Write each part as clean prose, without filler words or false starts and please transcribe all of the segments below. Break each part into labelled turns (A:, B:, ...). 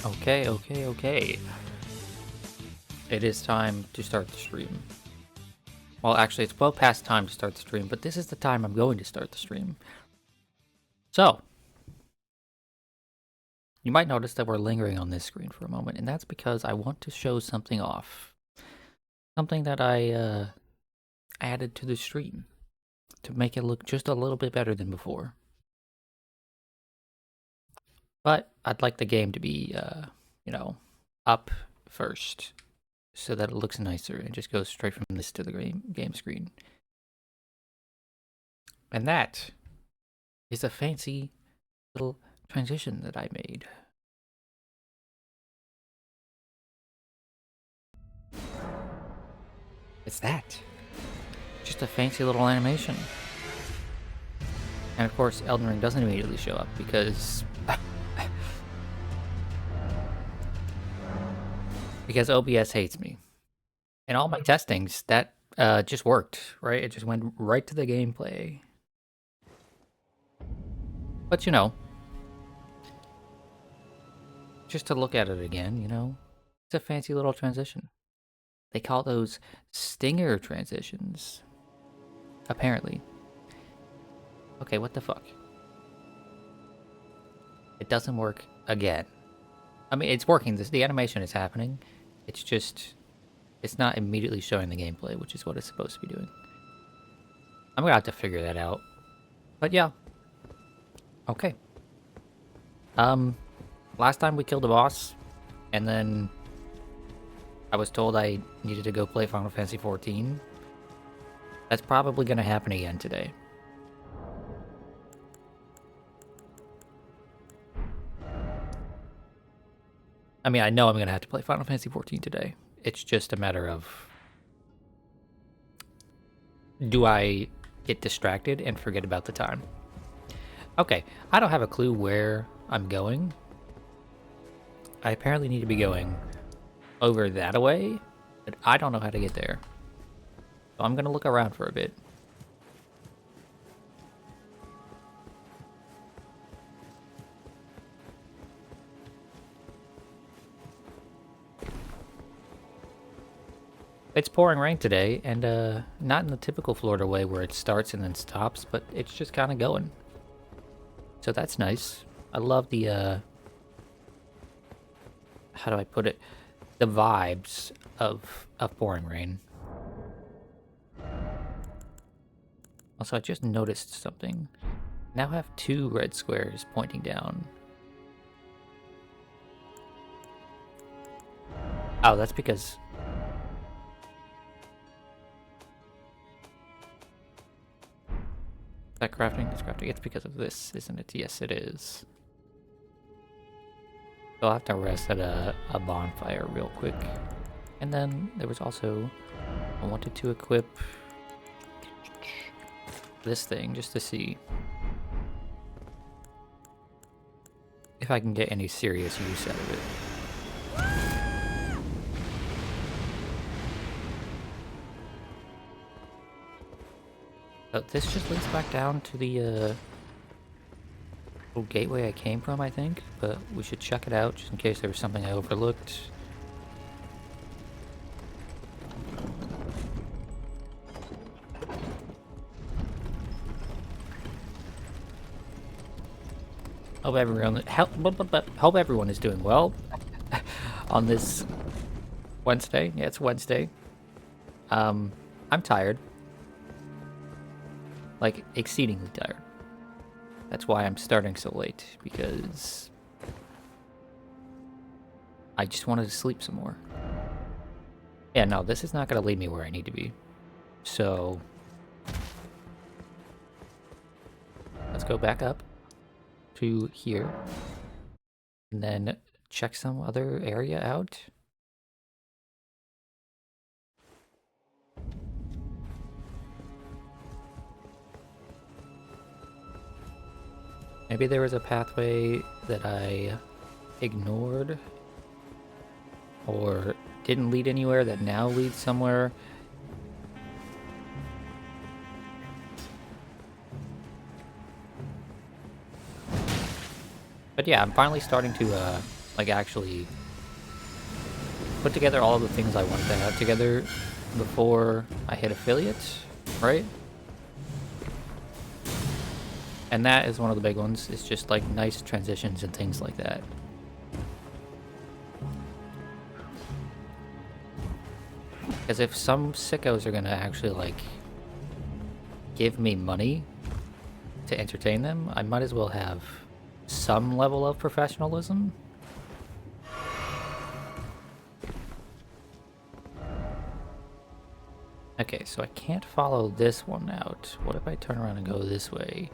A: Okay. It is time to start the stream. Well, actually, it's well past time to start the stream, but this is the time I'm going to start the stream. So, you might notice that we're lingering on this screen for a moment, and that's because I want to show something off. Something that I added to the stream to make it look just a little bit better than before. But I'd like the game to be, up first so that it looks nicer and just goes straight from this to the game screen. And that is a fancy little transition that I made. It's that. Just a fancy little animation. And of course, Elden Ring doesn't immediately show up because... because OBS hates me. In all my testings, that just worked, right? It just went right to the gameplay. But you know, just to look at it again, it's a fancy little transition. They call those stinger transitions. Apparently. Okay, what the fuck? It doesn't work again. I mean, it's working. The animation is happening. It's just... it's not immediately showing the gameplay, which is what it's supposed to be doing. I'm gonna have to figure that out. But yeah. Okay. Last time we killed a boss, and then I was told I needed to go play Final Fantasy XIV. That's probably gonna happen again today. I mean, I know I'm gonna have to play Final Fantasy XIV today. It's just a matter of... do I get distracted and forget about the time? Okay, I don't have a clue where I'm going. I apparently need to be going over that way, but I don't know how to get there. So I'm gonna look around for a bit. It's pouring rain today, and not in the typical Florida way where it starts and then stops, but it's just kind of going. So that's nice. I love the, how do I put it? The vibes of pouring rain. Also, I just noticed something. Now I have 2 red squares pointing down. Oh, that's because... is that crafting? It's crafting. It's because of this, isn't it? Yes, it is. So I'll have to rest at a bonfire real quick. And then there was also... I wanted to equip... this thing, just to see if I can get any serious use out of it. This just leads back down to the little gateway I came from, I think, but we should check it out just in case there was something I overlooked. Hope everyone is doing well on this Wednesday. Yeah, it's Wednesday. I'm tired. Like, exceedingly tired. That's why I'm starting so late, because I just wanted to sleep some more. Yeah, no, this is not going to lead me where I need to be. So, let's go back up to here, and then check some other area out. Maybe there was a pathway that I ignored or didn't lead anywhere that now leads somewhere. But yeah, I'm finally starting to like actually put together all of the things I wanted to have together before I hit affiliates, right? And that is one of the big ones. It's just like nice transitions and things like that. Because if some sickos are gonna actually like give me money to entertain them, I might as well have some level of professionalism. Okay, so I can't follow this one out. What if I turn around and go this way?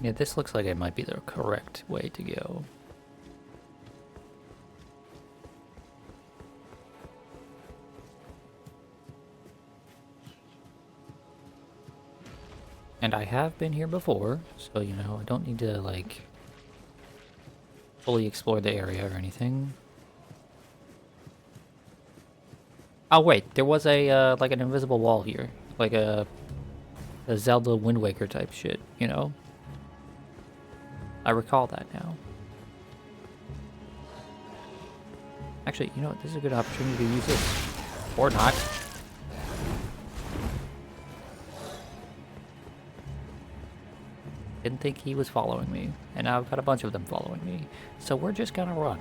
A: Yeah, this looks like it might be the correct way to go. And I have been here before, so, you know, I don't need to, like, fully explore the area or anything. Oh, wait, there was a, like, an invisible wall here. Like a Zelda Wind Waker type shit, you know? I recall that now. Actually, you know what? This is a good opportunity to use this. Or not. Didn't think he was following me. And now I've got a bunch of them following me. So we're just gonna run.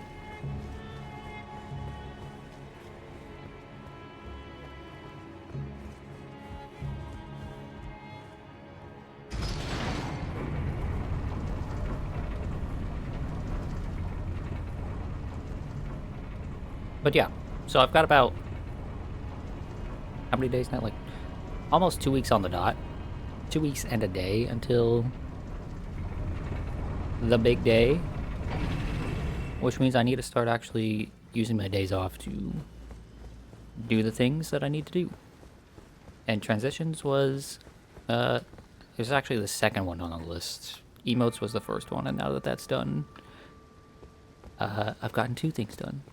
A: But yeah, so I've got about... how many days now? Like, almost 2 weeks on the dot. 2 weeks and a day until the big day, which means I need to start actually using my days off to do the things that I need to do. And transitions was it was actually the second one on the list. Emotes was the first one, and now that that's done, I've gotten 2 things done.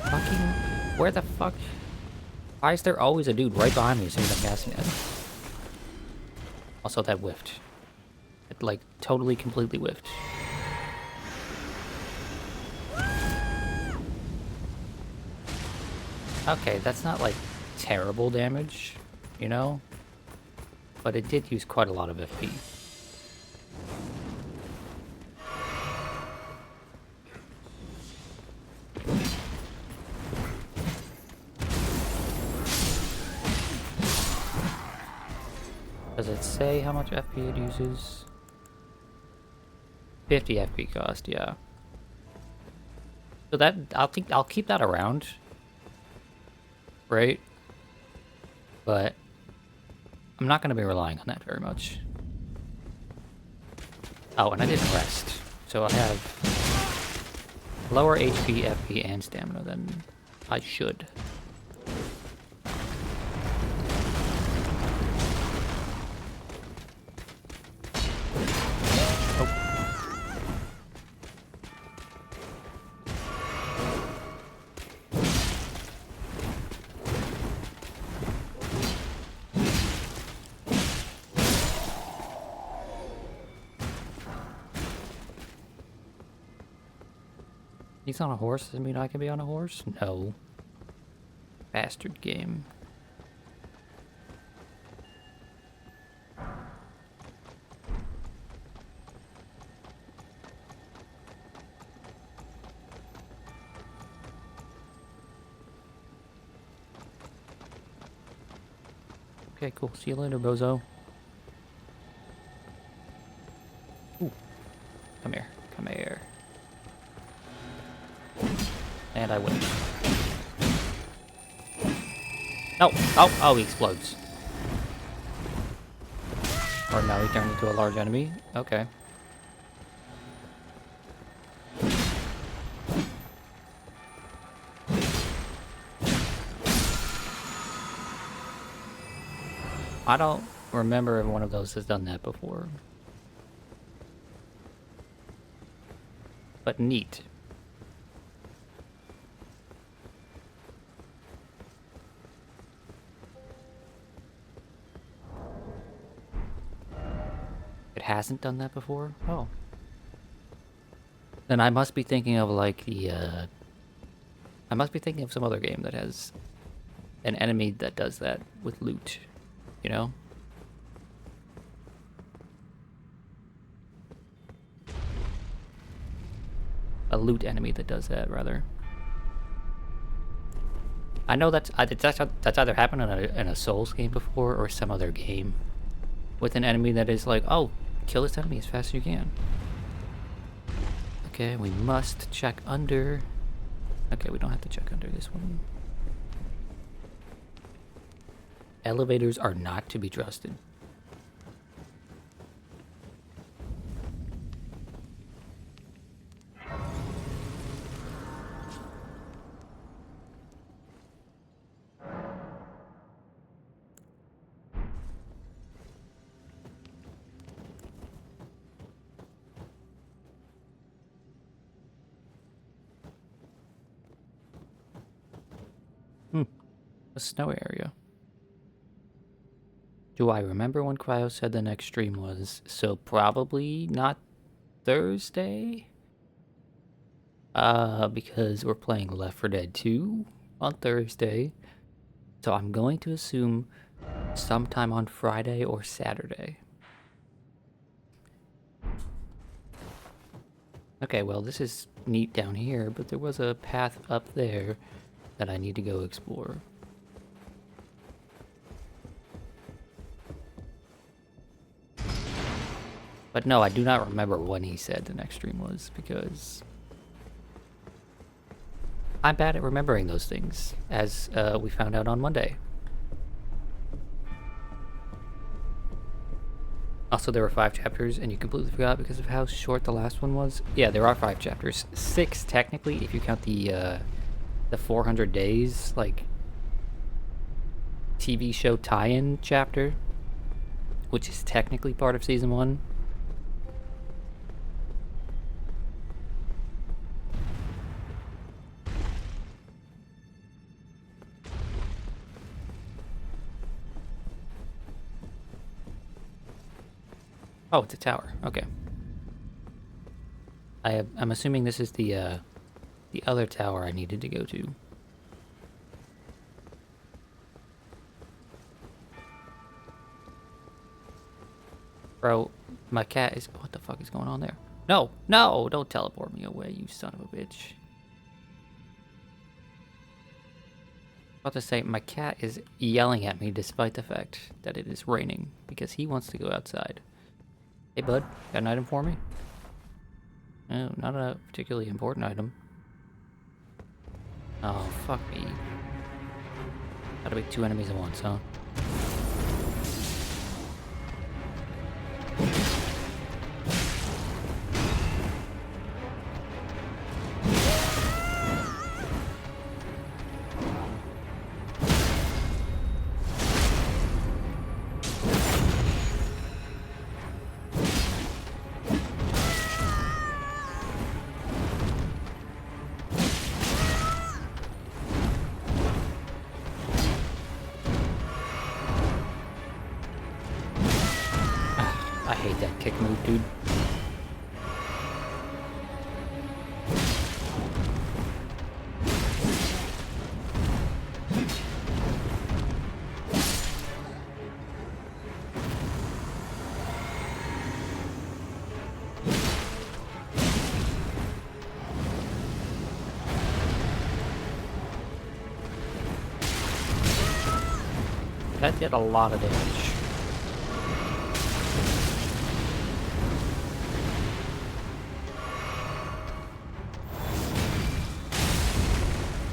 A: Fucking, where the fuck? Why is there always a dude right behind me as soon as I'm casting it? Also, that whiffed. It, like, totally, completely whiffed. Okay, that's not, like, terrible damage, you know? But it did use quite a lot of FP. Does it say how much FP it uses? 50 FP cost, yeah. So that, I'll keep that around. Right? But I'm not going to be relying on that very much. Oh, and I didn't rest. So I have lower HP, FP, and stamina than I should. He's on a horse, doesn't mean I can be on a horse? No. Bastard game. Okay, cool. See you later, bozo. Ooh. Come here. Come here. And I win. Oh, oh, oh, he explodes. Or now he turned into a large enemy. Okay. I don't remember if one of those has done that before. But neat. hasn't done that before? Oh. Then I must be thinking of like the, I must be thinking of some other game that has an enemy that does that with loot, you know? A loot enemy that does that, rather. I know that's either happened in a Souls game before or some other game with an enemy that is like, oh, kill this enemy as fast as you can. Okay, we must check under. Okay, we don't have to check under this one. Elevators are not to be trusted. A snow area. Do I remember when Cryo said the next stream was? So probably not Thursday? Because we're playing Left 4 Dead 2 on Thursday. So I'm going to assume sometime on Friday or Saturday. Okay, well, this is neat down here, but there was a path up there that I need to go explore. But no, I do not remember when he said the next stream was, because I'm bad at remembering those things, as we found out on Monday. Also, there were 5 chapters, and you completely forgot because of how short the last one was. Yeah, there are 5 chapters. 6, technically, if you count the 400 days, like, TV show tie-in chapter, which is technically part of Season 1. Oh, it's a tower. Okay. I'm assuming this is the other tower I needed to go to. Bro, my cat is... What the fuck is going on there? No! No! Don't teleport me away, you son of a bitch. I was about to say, my cat is yelling at me despite the fact that it is raining, because he wants to go outside. Hey bud, got an item for me? No, not a particularly important item. Oh, fuck me. Gotta be 2 enemies at once, huh? I hate that kick move, dude. That did a lot of damage.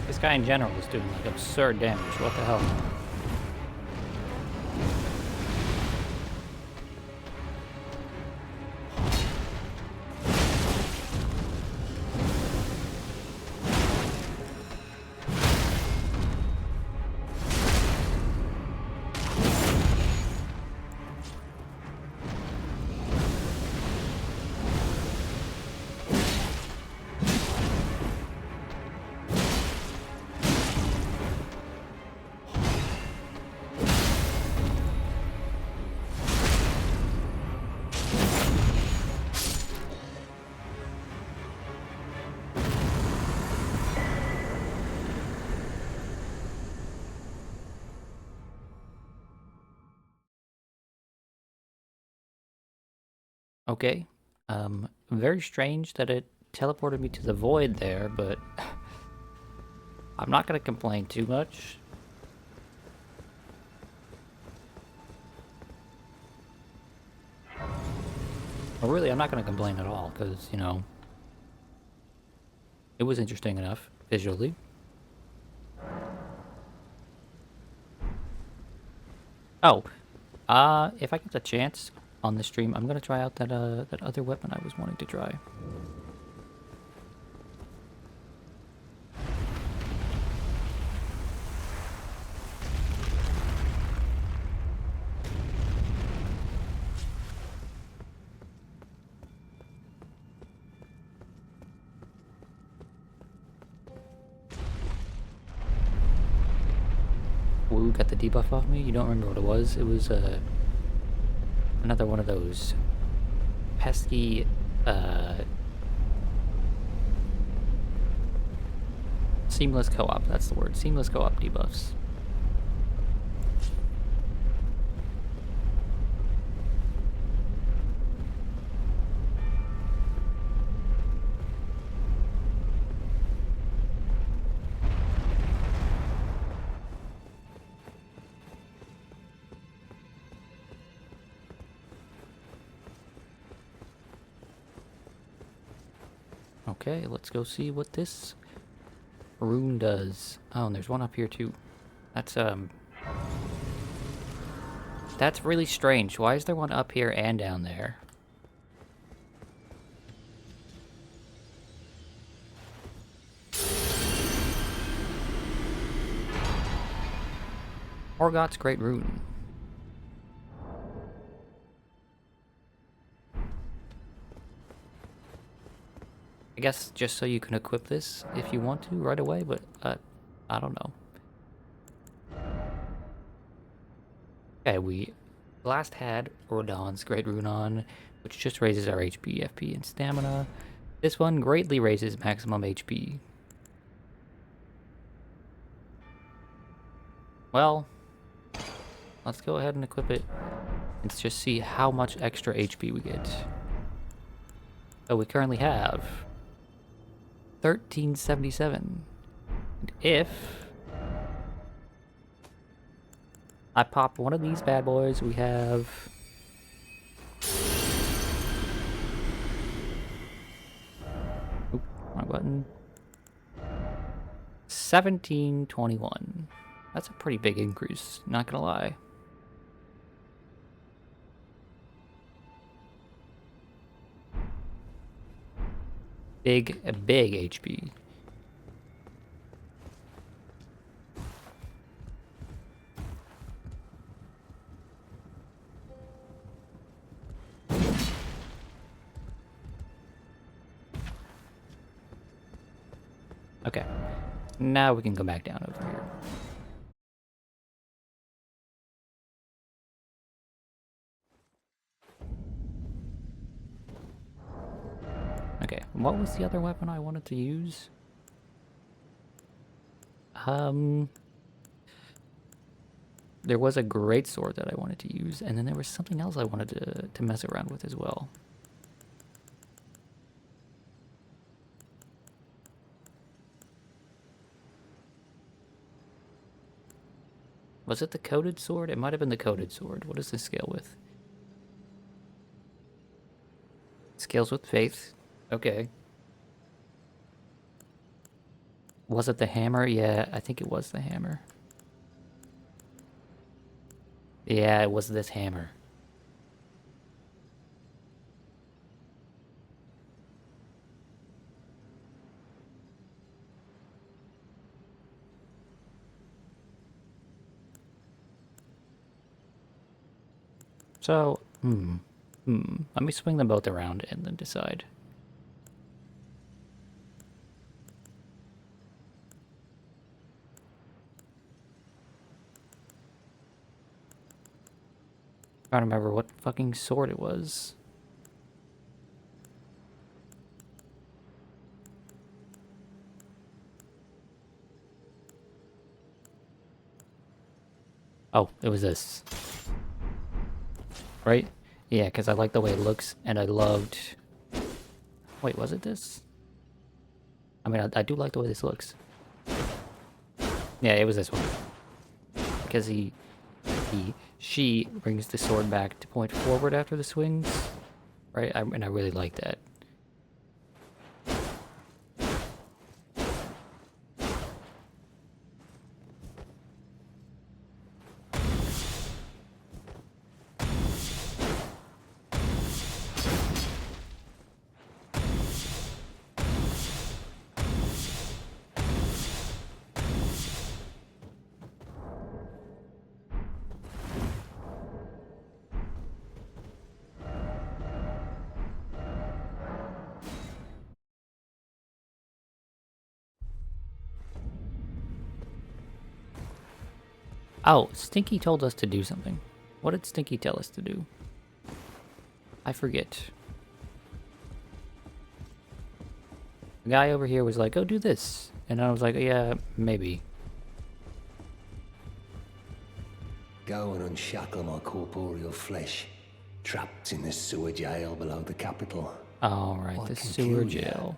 A: This guy in general is doing like absurd damage. What the hell? Okay. Very strange that it teleported me to the void there, but I'm not gonna complain too much. Or really, I'm not gonna complain at all, because, you know, it was interesting enough, visually. Oh, if I get the chance on the stream, I'm gonna try out that other weapon I was wanting to try. Woo got the debuff off me. You don't remember what it was? It was another one of those pesky seamless co-op. That's the word. Seamless co-op debuffs. Okay, let's go see what this rune does. Oh, and there's one up here too. That's really strange. Why is there one up here and down there? Orgot's Great Rune. I guess just so you can equip this if you want to right away, but I don't know. Okay, we last had Rodon's Great Rune on, which just raises our HP, FP, and stamina. This one greatly raises maximum HP. Well, let's go ahead and equip it and just see how much extra HP we get. So we currently have 1377. And if I pop one of these bad boys, we have... Oop, wrong button. 1721. That's a pretty big increase, not gonna lie. Big HP. Okay, now we can go back down over here. Okay, what was the other weapon I wanted to use? There was a great sword that I wanted to use, and then there was something else I wanted to mess around with as well. Was it the coated sword? It might have been the coated sword. What does this scale with? Scales with faith. Okay. Was it the hammer? Yeah, I think it was the hammer. Yeah, it was this hammer. So, let me swing them both around and then decide. Trying to remember what fucking sword it was. Oh, it was this. Right? Yeah, because I like the way it looks, and I loved... Wait, was it this? I mean, I do like the way this looks. Yeah, it was this one. Because she brings the sword back to point forward after the swings, right? And I really like that. Oh, Stinky told us to do something. What did Stinky tell us to do? I forget. The guy over here was like, "Oh, do this," and I was like, "Yeah, maybe."
B: Go and unshackle my corporeal flesh, trapped in the sewer jail below the capital.
A: All right,
B: I
A: the
B: can
A: sewer
B: kill ya
A: jail.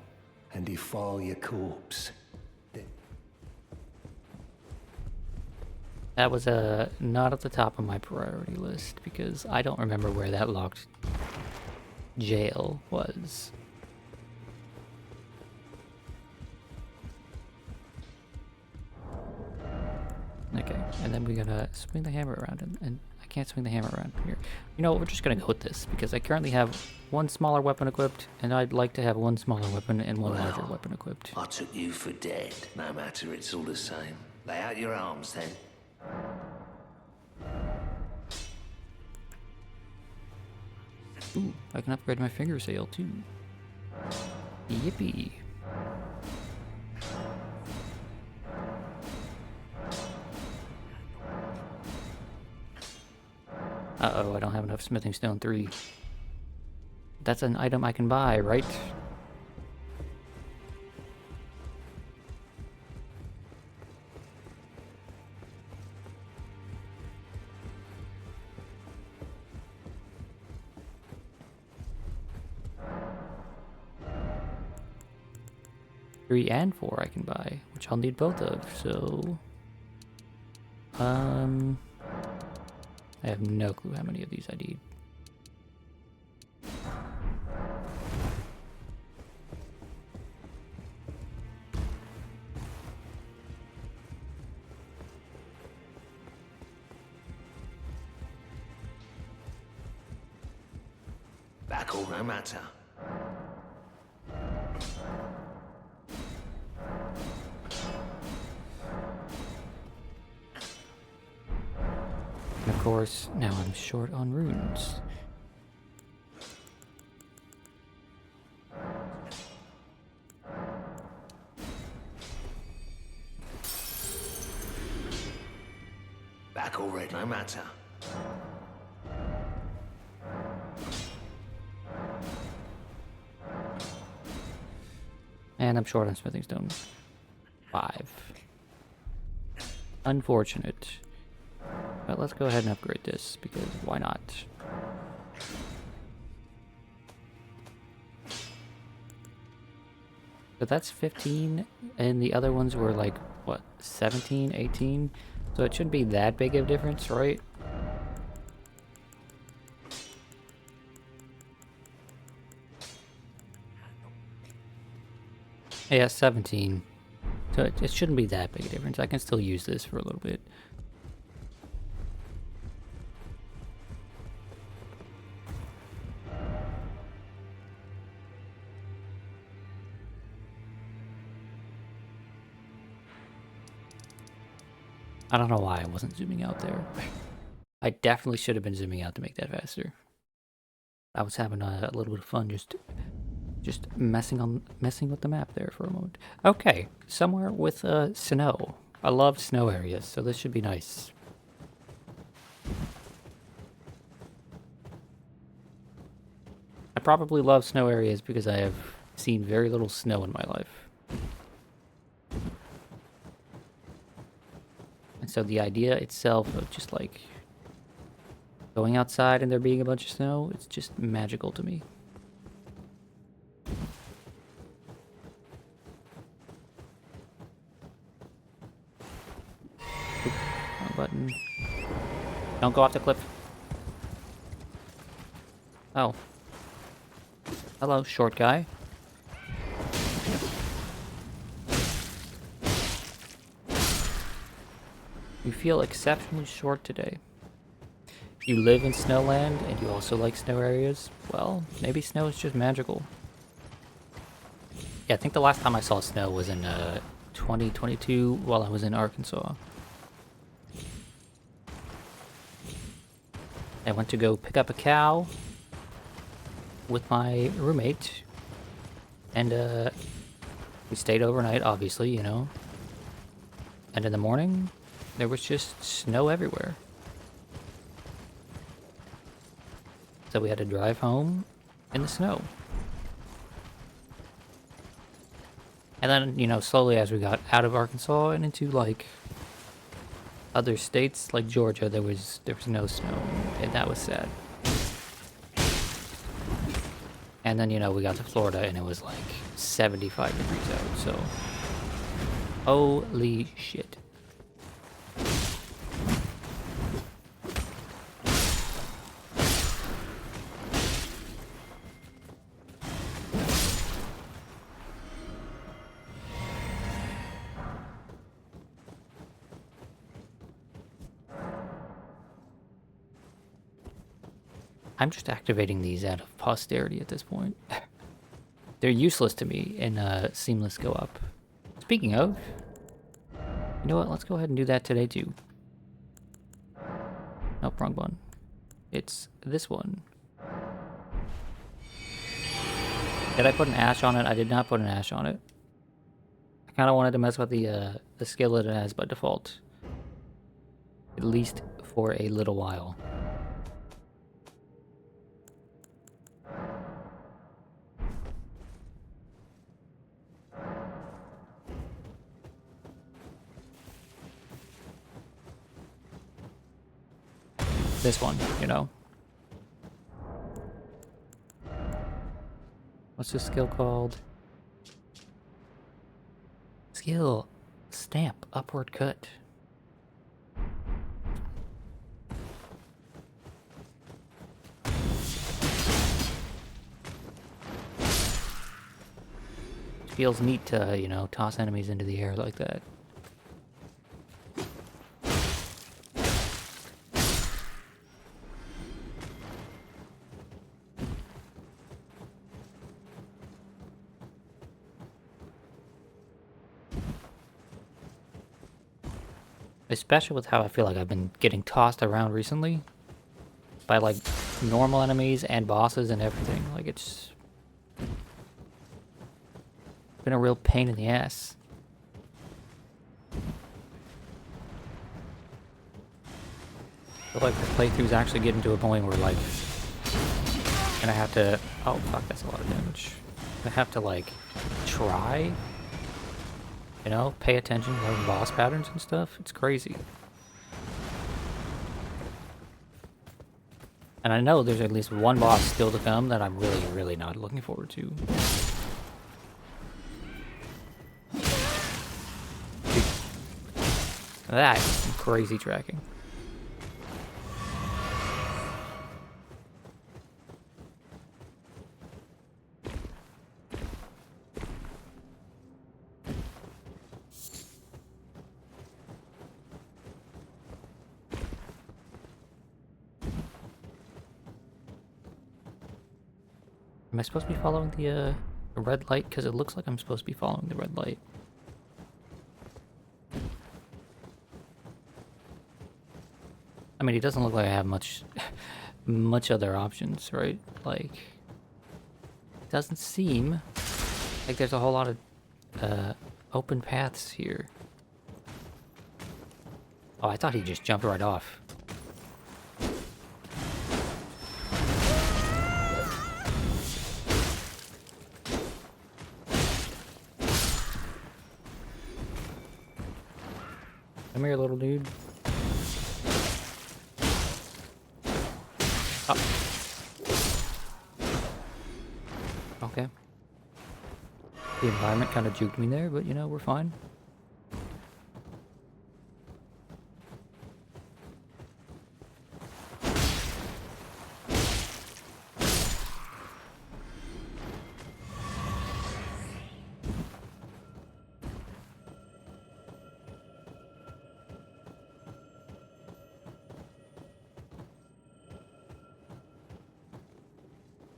B: and defile your corpse.
A: That was not at the top of my priority list because I don't remember where that locked jail was. Okay, and then we gotta swing the hammer around, and I can't swing the hammer around here. You know what, we're just gonna go with this, because I currently have one smaller weapon equipped, and I'd like to have one smaller weapon and one larger weapon equipped.
B: I took you for dead. No matter, it's all the same. Lay out your arms then.
A: Ooh, I can upgrade my finger sail too. Yippee. Uh-oh, I don't have enough smithing stone 3. That's an item I can buy, right? Three and 4 I can buy, which I'll need both of, so... I have no clue how many of these I need.
B: Back all no matter.
A: And of course, now I'm short on runes.
B: Back already, no matter.
A: And I'm short on smithing stone 5. Unfortunate. But let's go ahead and upgrade this, because why not? But that's 15, and the other ones were like, what, 17, 18? So it shouldn't be that big of a difference, right? Yeah, 17. So it shouldn't be that big a difference. I can still use this for a little bit. I don't know why I wasn't zooming out there. I definitely should have been zooming out to make that faster. I was having a little bit of fun just messing with the map there for a moment. Okay, somewhere with snow. I love snow areas, so this should be nice. I probably love snow areas because I have seen very little snow in my life. And so the idea itself of just like Going outside and there being a bunch of snow, it's just magical to me. Oop, wrong button. Don't go off the cliff. Oh. Hello, short guy. You feel exceptionally short today. You live in Snowland and you also like snow areas, well, maybe snow is just magical. Yeah, I think the last time I saw snow was in 2022 while I was in Arkansas. I went to go pick up a cow with my roommate, and we stayed overnight, obviously, you know. And in the morning, there was just snow everywhere. So we had to drive home in the snow. And then, you know, slowly as we got out of Arkansas and into, like, other states, like Georgia, there was no snow, and that was sad. And then, you know, we got to Florida, and it was, like, 75 degrees out, so... Holy shit. I'm just activating these out of posterity at this point. They're useless to me in Seamless Go Up. Speaking of, you know what? Let's go ahead and do that today too. Nope, wrong one. It's this one. Did I put an ash on it? I did not put an ash on it. I kind of wanted to mess with the skill that it has by default. At least for a little while. This one, you know. What's this skill called? Skill. Stamp. Upward cut. Feels neat to, you know, toss enemies into the air like that. Especially with how I feel like I've been getting tossed around recently by, like, normal enemies and bosses and everything. Like, it's been a real pain in the ass. I feel like the playthrough's actually getting to a point where, like, and I have to... Oh, fuck, that's a lot of damage. I have to, like, try... You know, pay attention to those boss patterns and stuff. It's crazy. And I know there's at least one boss still to come that I'm really, really not looking forward to. That is some crazy tracking. Am I supposed to be following the red light? Because it looks like I'm supposed to be following the red light. I mean, it doesn't look like I have much other options, right? Like, it doesn't seem like there's a whole lot of open paths here. Oh, I thought he just jumped right off. Come here, little dude. Oh. Okay. The environment kind of juked me there, but you know, we're fine.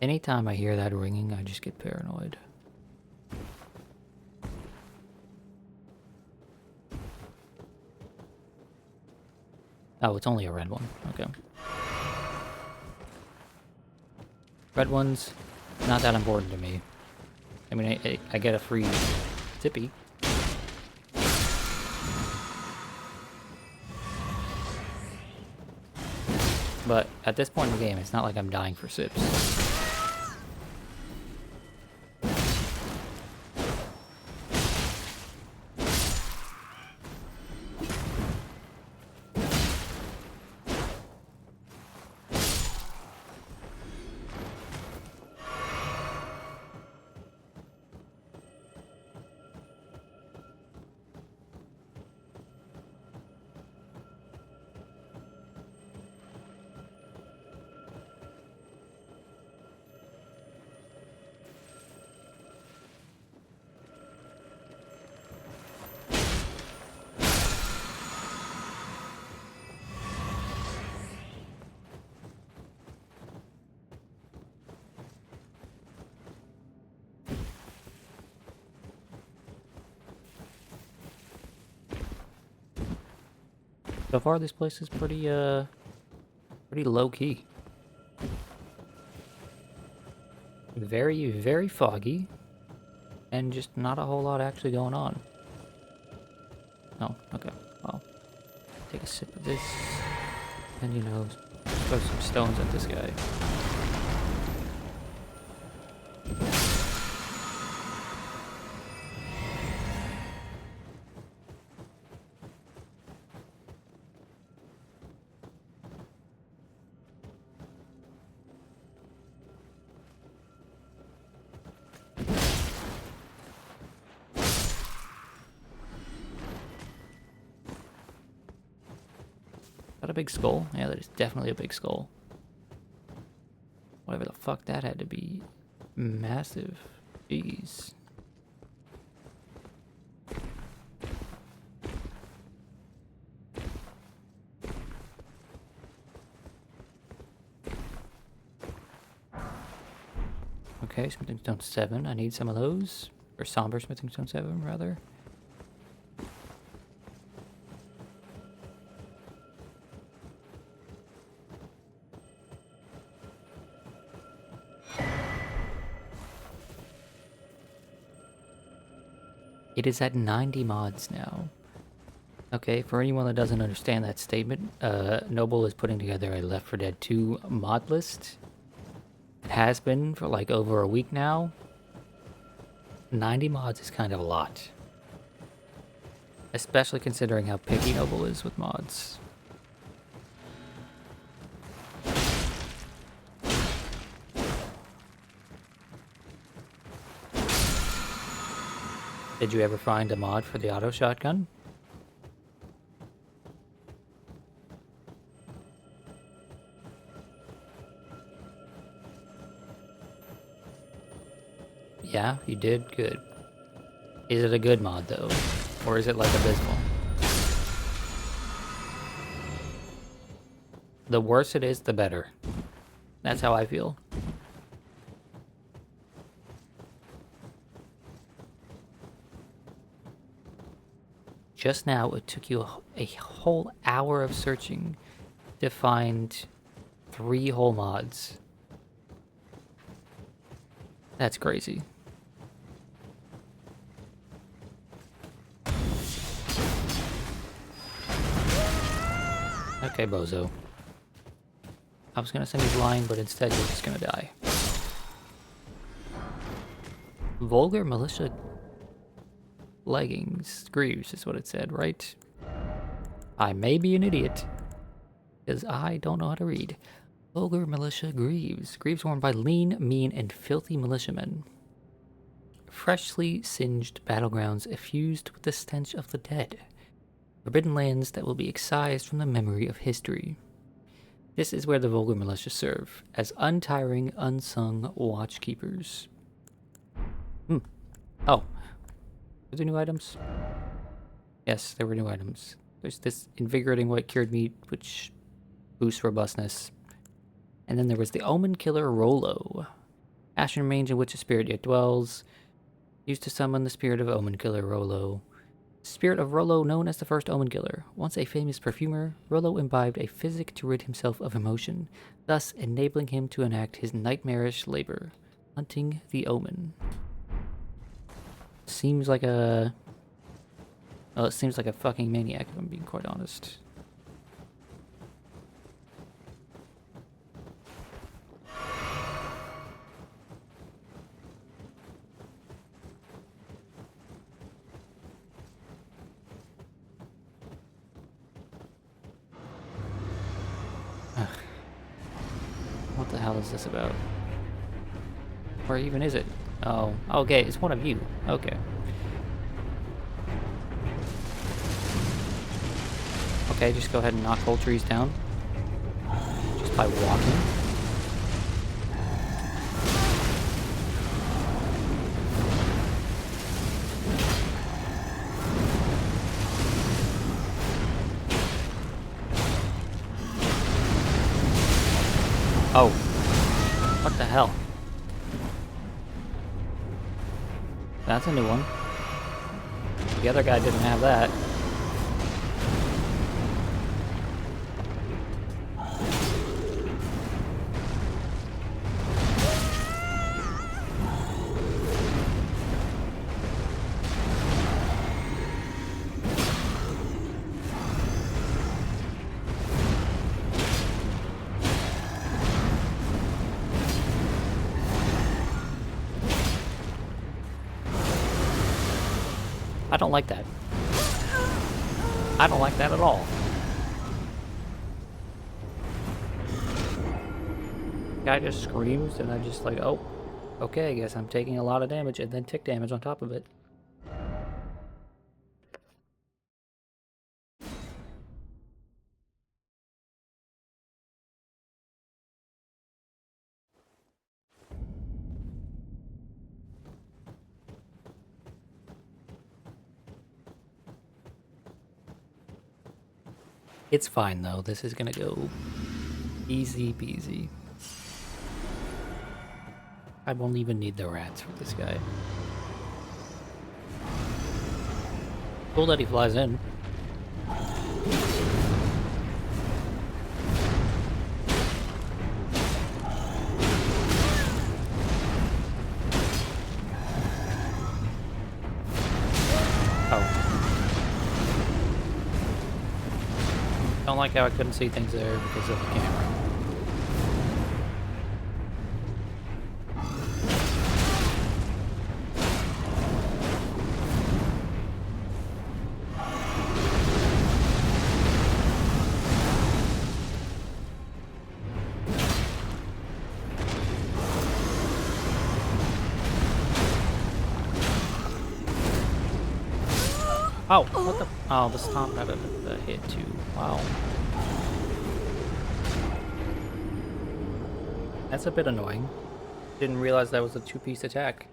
A: Anytime I hear that ringing, I just get paranoid. Oh, it's only a red one. Okay. Red ones, not that important to me. I mean, I get a free zippy. But at this point in the game, it's not like I'm dying for sips. So far, this place is pretty low key. Very, very foggy, and just not a whole lot actually going on. Oh, okay. Well, take a sip of this, and you know, throw some stones at this guy. Is that a big skull? Yeah, that is definitely a big skull. Whatever the fuck that had to be. Massive. Jeez. Okay, smithing stone 7. I need some of those. Or somber smithing stone 7, rather. It is at 90 mods now. Okay, for anyone that doesn't understand that statement, Noble is putting together a Left 4 Dead 2 mod list. It has been for like over a week now. 90 mods is kind of a lot. Especially considering how picky Noble is with mods. Did you ever find a mod for the auto shotgun? Yeah, you did? Good. Is it a good mod though? Or is it like abysmal? The worse it is, the better. That's how I feel. Just now, it took you a whole hour of searching to find 3 whole mods. That's crazy. Okay, bozo. I was gonna send you blind, but instead you're just gonna die. Vulgar militia leggings, greaves is what it said, right? I may be an idiot, because I don't know how to read. Vulgar militia greaves. Greaves worn by lean, mean, and filthy militiamen. Freshly singed battlegrounds effused with the stench of the dead. Forbidden lands that will be excised from the memory of history. This is where the vulgar militia serve, as untiring, unsung watchkeepers. Oh. Are there new items? Yes, there were new items. There's this invigorating white cured meat, which boosts robustness. And then there was the Omen Killer Rolo. Ashen remains in which a spirit yet dwells. Used to summon the spirit of Omen Killer Rolo. Spirit of Rolo, known as the first Omen Killer. Once a famous perfumer, Rolo imbibed a physic to rid himself of emotion, thus enabling him to enact his nightmarish labor, hunting the Omen. Seems like a... Well, it seems like a fucking maniac, if I'm being quite honest. What the hell is this about? Where even is it? Oh, okay, it's one of you. Okay. Okay, just go ahead and knock whole trees down. Just by walking. Oh. What the hell? That's a new one. The other guy didn't have that. I don't like that. I don't like that at all. Guy just screams and I just like, oh, okay, I guess I'm taking a lot of damage and then tick damage on top of it. It's fine though, this is gonna go easy peasy. I won't even need the rats for this guy. Cool that he flies in. Don't like how I couldn't see things there because of the camera. Oh, what the? Oh, the stomp had a hit too. Wow. That's a bit annoying. Didn't realize that was a two-piece attack.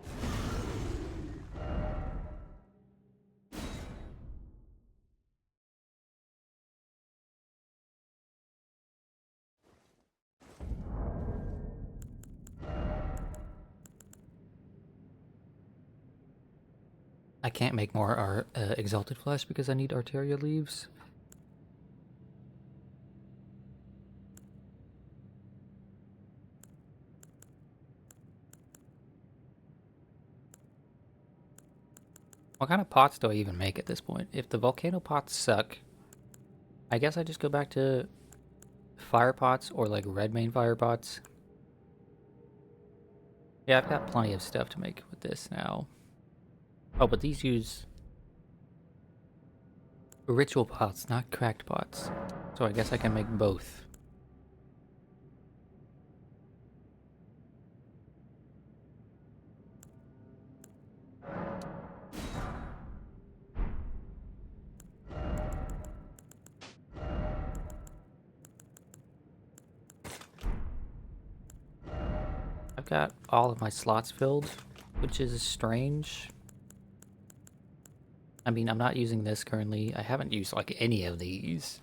A: I can't make more Exalted Flesh because I need Arteria leaves. What kind of pots do I even make at this point? If the volcano pots suck, I guess I just go back to fire pots or like red main fire pots. Yeah, I've got plenty of stuff to make with this now. Oh, but these use ritual pots, not cracked pots. So I guess I can make both. I've got all of my slots filled, which is strange. I mean, I'm not using this currently. I haven't used, like, any of these.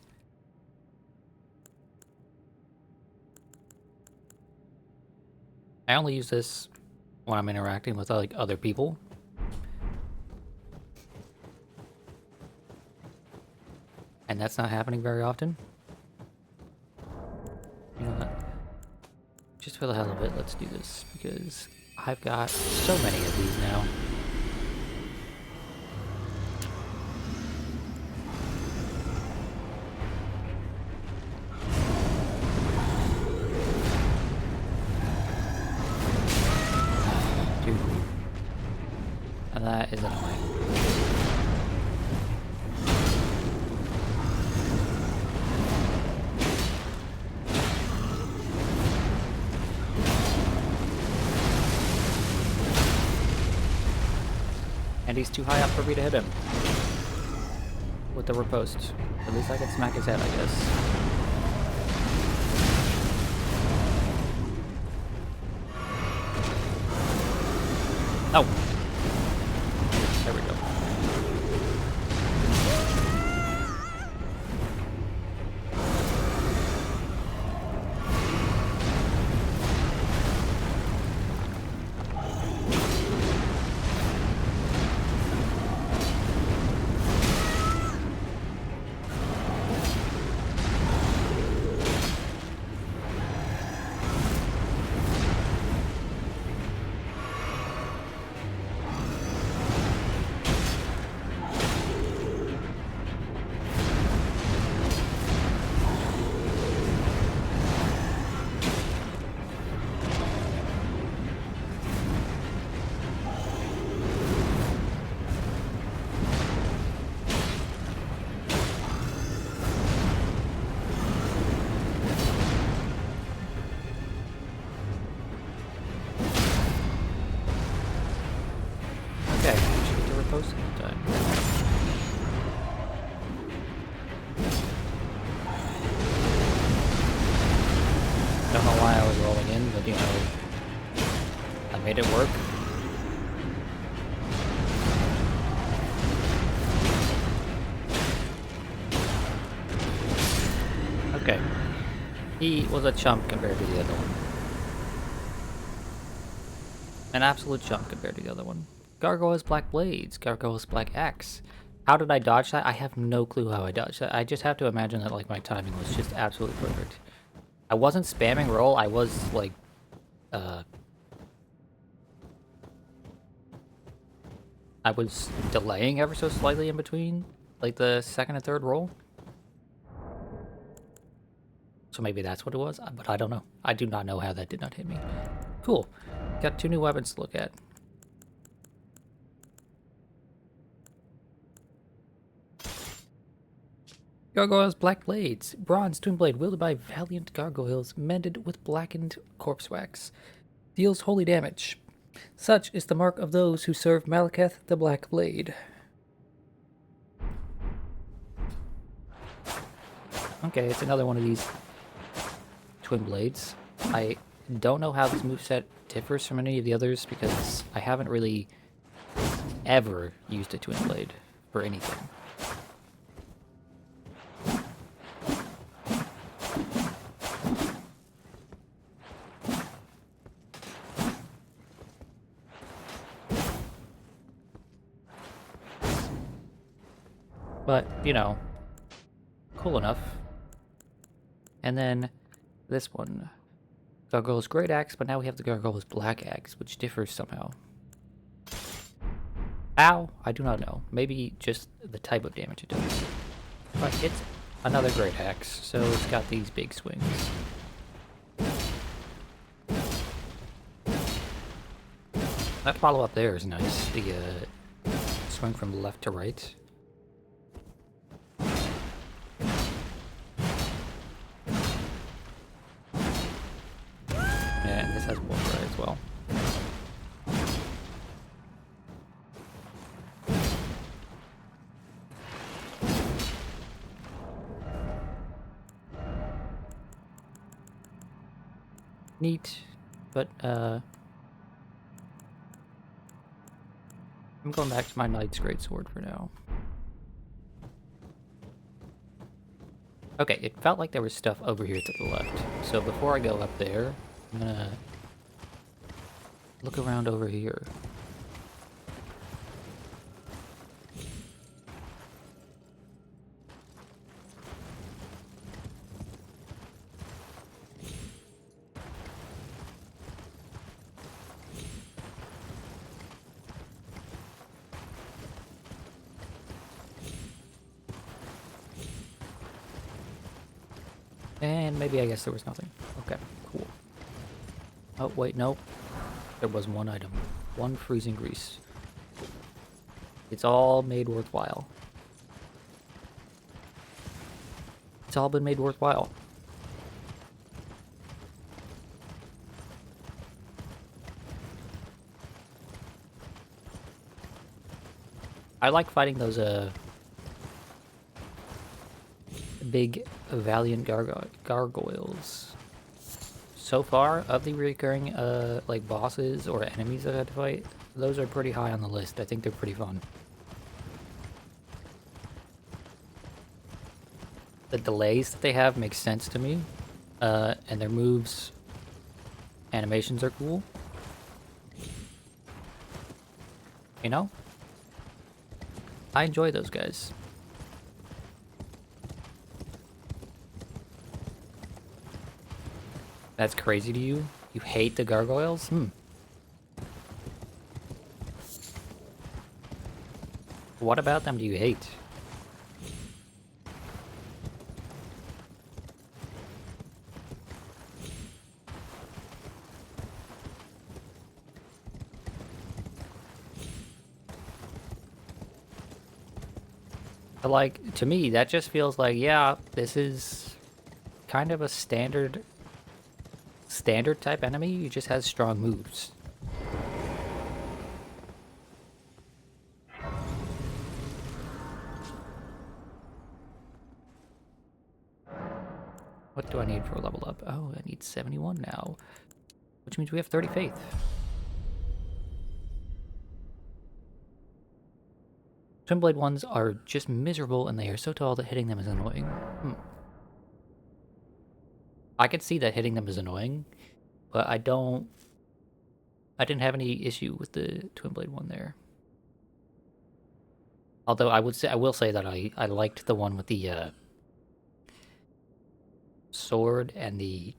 A: I only use this when I'm interacting with, like, other people. And that's not happening very often. You know what? Just for the hell of it, let's do this, because I've got so many of these now. Dude. And that is annoying. And he's too high up for me to hit him. With the riposte. At least I can smack his head, I guess. Oh! There we go. Okay, we should get to riposte in time. Don't know why I was rolling in, but you know, I made it work. Okay. He was a chump compared to the other one. An absolute chump compared to the other one. Gargoyles Black Blades, Gargoyles Black Axe. How did I dodge that? I have no clue how I dodged that. I just have to imagine that, like, my timing was just absolutely perfect. I wasn't spamming roll, I was, like, I was delaying ever so slightly in between, like, the second and third roll. So maybe that's what it was, but I don't know. I do not know how that did not hit me. Cool. Got 2 new weapons to look at. Gargoyles Black Blades. Bronze twin blade wielded by valiant gargoyles, mended with blackened corpse wax. Deals holy damage. Such is the mark of those who serve Malekith the Black Blade. Okay, it's another one of these twin blades. I don't know how this moveset differs from any of the others because I haven't really ever used a twin blade for anything. But, you know, cool enough. And then this one. Gargoyle's Great Axe, but now we have the Gargoyle's Black Axe, which differs somehow. Ow! I do not know. Maybe just the type of damage it does. But it's another Great Axe, so it's got these big swings. That follow-up there is nice. The swing from left to right. And this has Warfare as well. Neat. But, I'm going back to my Knight's Greatsword for now. Okay, it felt like there was stuff over here to the left. So before I go up there, I'm gonna look around over here. And maybe I guess there was nothing. Okay, cool. Oh, wait, nope. There was one item. One freezing grease. It's all made worthwhile. It's all been made worthwhile. I like fighting those, big, valiant gargoyles. So far, of the recurring, like, bosses or enemies that I had to fight, those are pretty high on the list. I think they're pretty fun. The delays that they have make sense to me, and their moves, animations are cool. You know? I enjoy those guys. That's crazy to you? You hate the gargoyles? What about them do you hate? But like, to me, that just feels like, yeah, this is kind of a standard type enemy who just has strong moves. What do I need for a level up? Oh, I need 71 now, which means we have 30 faith. Twin blade ones are just miserable, and they are so tall that hitting them is annoying. I could see that hitting them is annoying, but I didn't have any issue with the twin blade one there. Although I will say that I liked the one with the sword and the,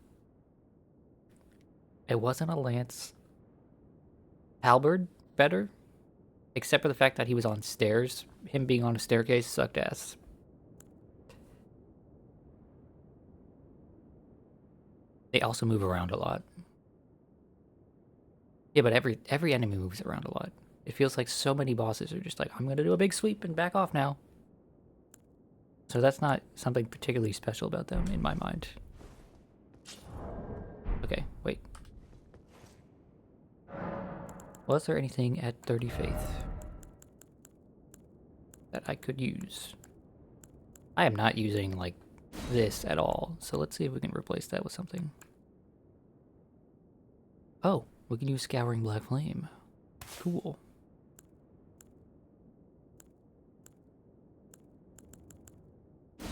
A: it wasn't a lance, halberd better, except for the fact that he was on stairs. Him being on a staircase sucked ass. They also move around a lot. Yeah, but every enemy moves around a lot. It feels like so many bosses are just like, I'm gonna do a big sweep and back off now. So that's not something particularly special about them in my mind. Okay, wait. Was there anything at 30 faith that I could use? I am not using, like, this at all, so let's see if we can replace that with something. Oh, we can use Scouring Black Flame. Cool. Is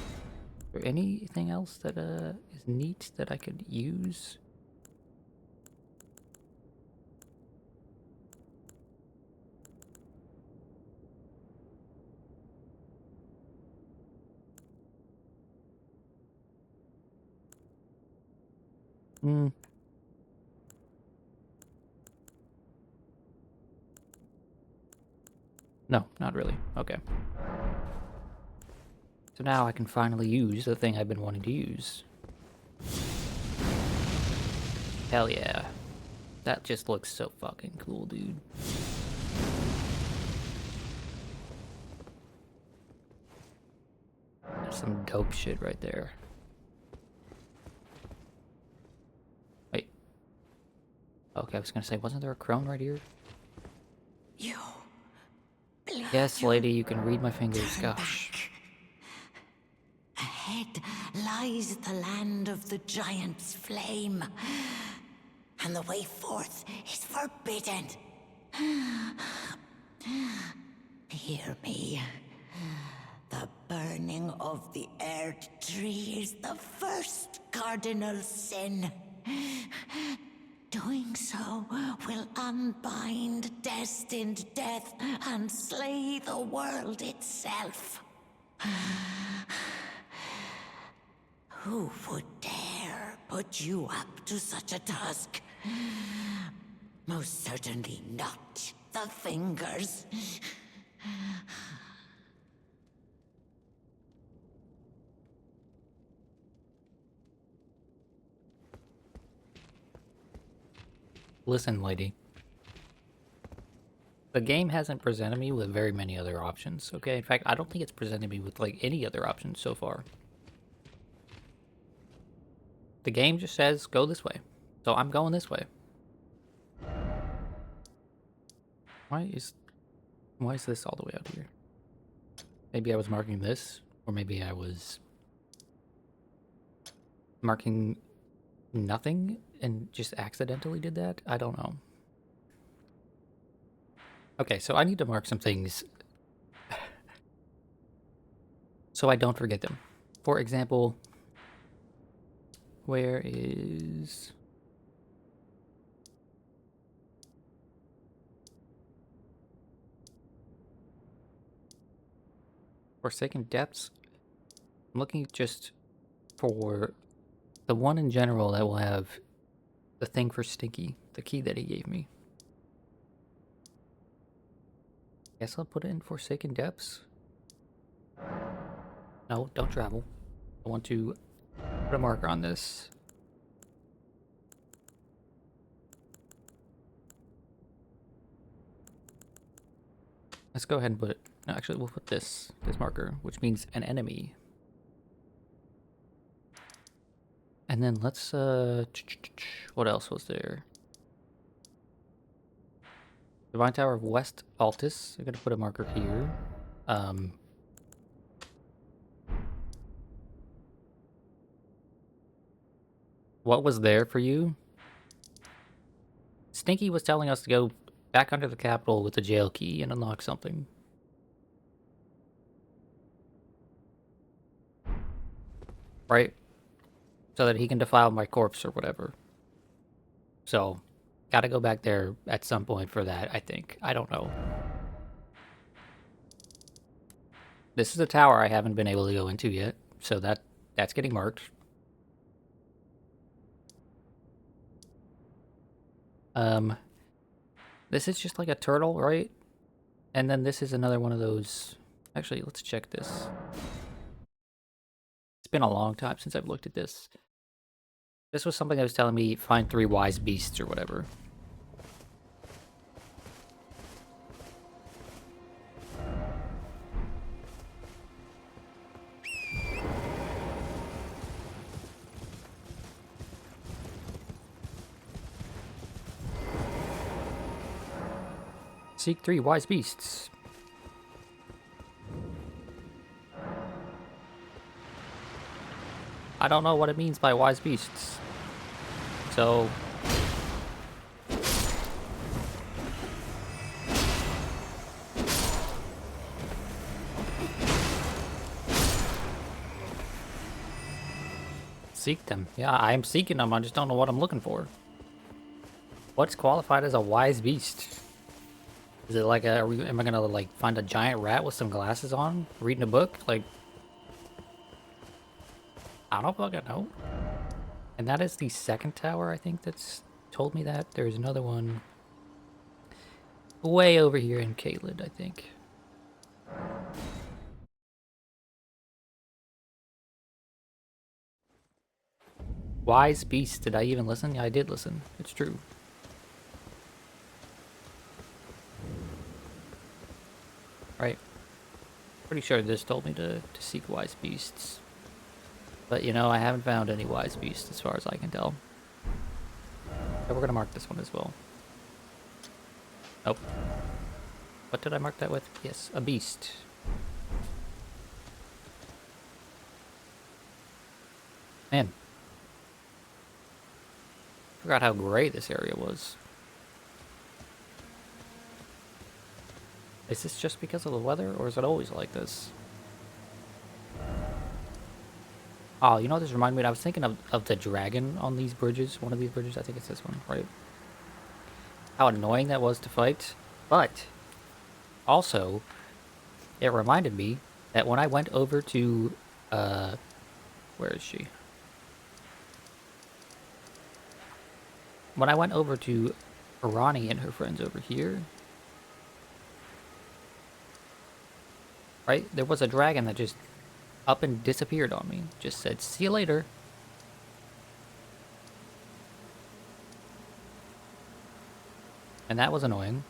A: there anything else that is neat that I could use? No, not really. Okay. So now I can finally use the thing I've been wanting to use. Hell yeah. That just looks so fucking cool, dude. That's some dope shit right there. Wait. Okay, I was gonna say, wasn't there a crone right here?
C: You.
A: Yes, lady, you can read my fingers. Gosh.
C: Ahead lies the land of the giant's flame. and the way forth is forbidden. Hear me. The burning of the Erd tree is the first cardinal sin. Doing so will unbind destined death and slay the world itself. Who would dare put you up to such a task? Most certainly not the Fingers.
A: Listen, lady. The game hasn't presented me with very many other options, okay? In fact, I don't think it's presented me with, like, any other options so far. The game just says, go this way. So I'm going this way. Why is this all the way out here? Maybe I was marking this, or maybe I was marking nothing and just accidentally did that? I don't know. Okay, so I need to mark some things so I don't forget them. For example, where is... Forsaken Depths? I'm looking just for the one in general that will have the thing for Stinky, the key that he gave me. Guess I'll put it in Forsaken Depths. No, don't travel. I want to put a marker on this. Let's go ahead and put it. No, actually, we'll put this marker, which means an enemy. And then let's what else was there? Divine Tower of West Altus. I'm gonna put a marker here. What was there for you? Stinky was telling us to go back under the Capitol with the jail key and unlock something. Right? So that he can defile my corpse or whatever. So, gotta go back there at some point for that, I think. I don't know. This is a tower I haven't been able to go into yet, so that's getting marked. This is just like a turtle, right? And then this is another one of those... Actually, let's check this. It's been a long time since I've looked at this. This was something that was telling me find 3 wise beasts or whatever. Seek 3 wise beasts. I don't know what it means by wise beasts. So... Seek them. Yeah, I'm seeking them. I just don't know what I'm looking for. What's qualified as a wise beast? Is it like am I gonna like find a giant rat with some glasses on, reading a book? Like, I don't fucking know. And that is the second tower, I think, that's told me that. There's another one way over here in Caelid, I think. Wise beast. Did I even listen? Yeah, I did listen. It's true. Right. Pretty sure this told me to seek wise beasts. But, you know, I haven't found any wise beasts as far as I can tell. So we're gonna mark this one as well. Nope. What did I mark that with? Yes, a beast. Man. Forgot how great this area was. Is this just because of the weather, or is it always like this? Oh, you know what this reminded me of? I was thinking of the dragon on these bridges. One of these bridges, I think it's this one, right? How annoying that was to fight. But, also, it reminded me that when I went over to, where is she? When I went over to Irani and her friends over here, right? There was a dragon that just up and disappeared on me. Just said, see you later. And that was annoying.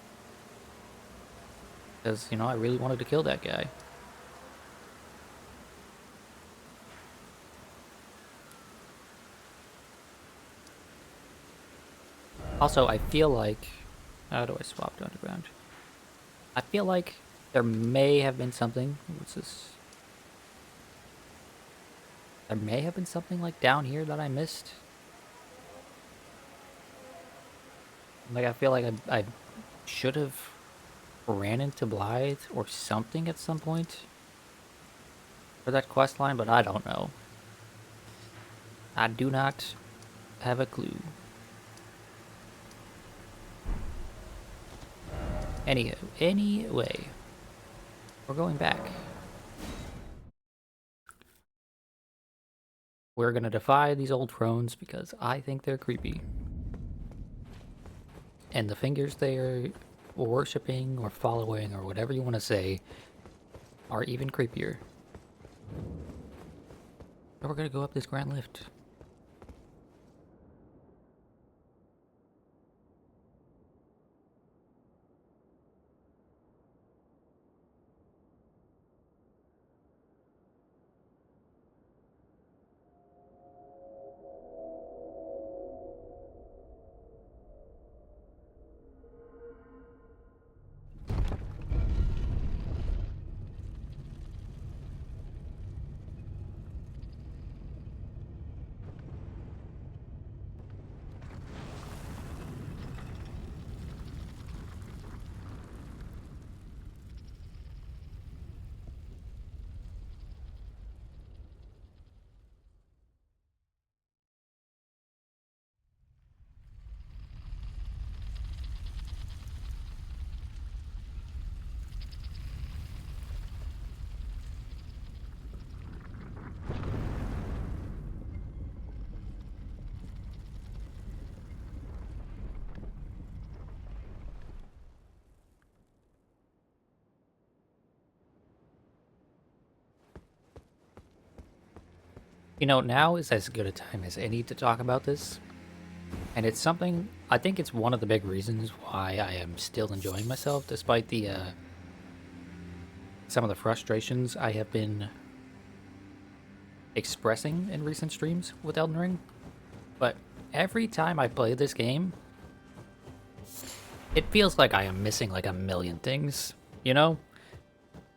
A: Because, you know, I really wanted to kill that guy. Also, I feel like... How do I swap to underground? I feel like there may have been something... What's this? There may have been something like down here that I missed. Like, I feel like I should have ran into Blythe or something at some point for that quest line, but I don't know. I do not have a clue. Anyway, we're going back. We're gonna defy these old thrones because I think they're creepy. And the fingers they are worshipping or following or whatever you want to say are even creepier. But we're gonna go up this grand lift. You know, now is as good a time as any to talk about this. And it's something, I think it's one of the big reasons why I am still enjoying myself, despite the, some of the frustrations I have been expressing in recent streams with Elden Ring. But every time I play this game, it feels like I am missing like a million things, you know?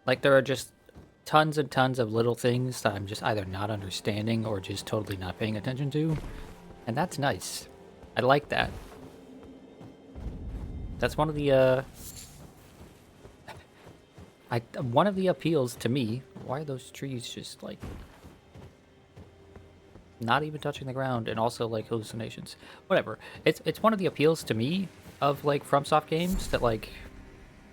A: Like there are just tons and tons of little things that I'm just either not understanding or just totally not paying attention to. And that's nice. I like that. That's one of the, one of the appeals to me. Why are those trees just like not even touching the ground, and also like hallucinations? Whatever. It's one of the appeals to me of like FromSoft games that like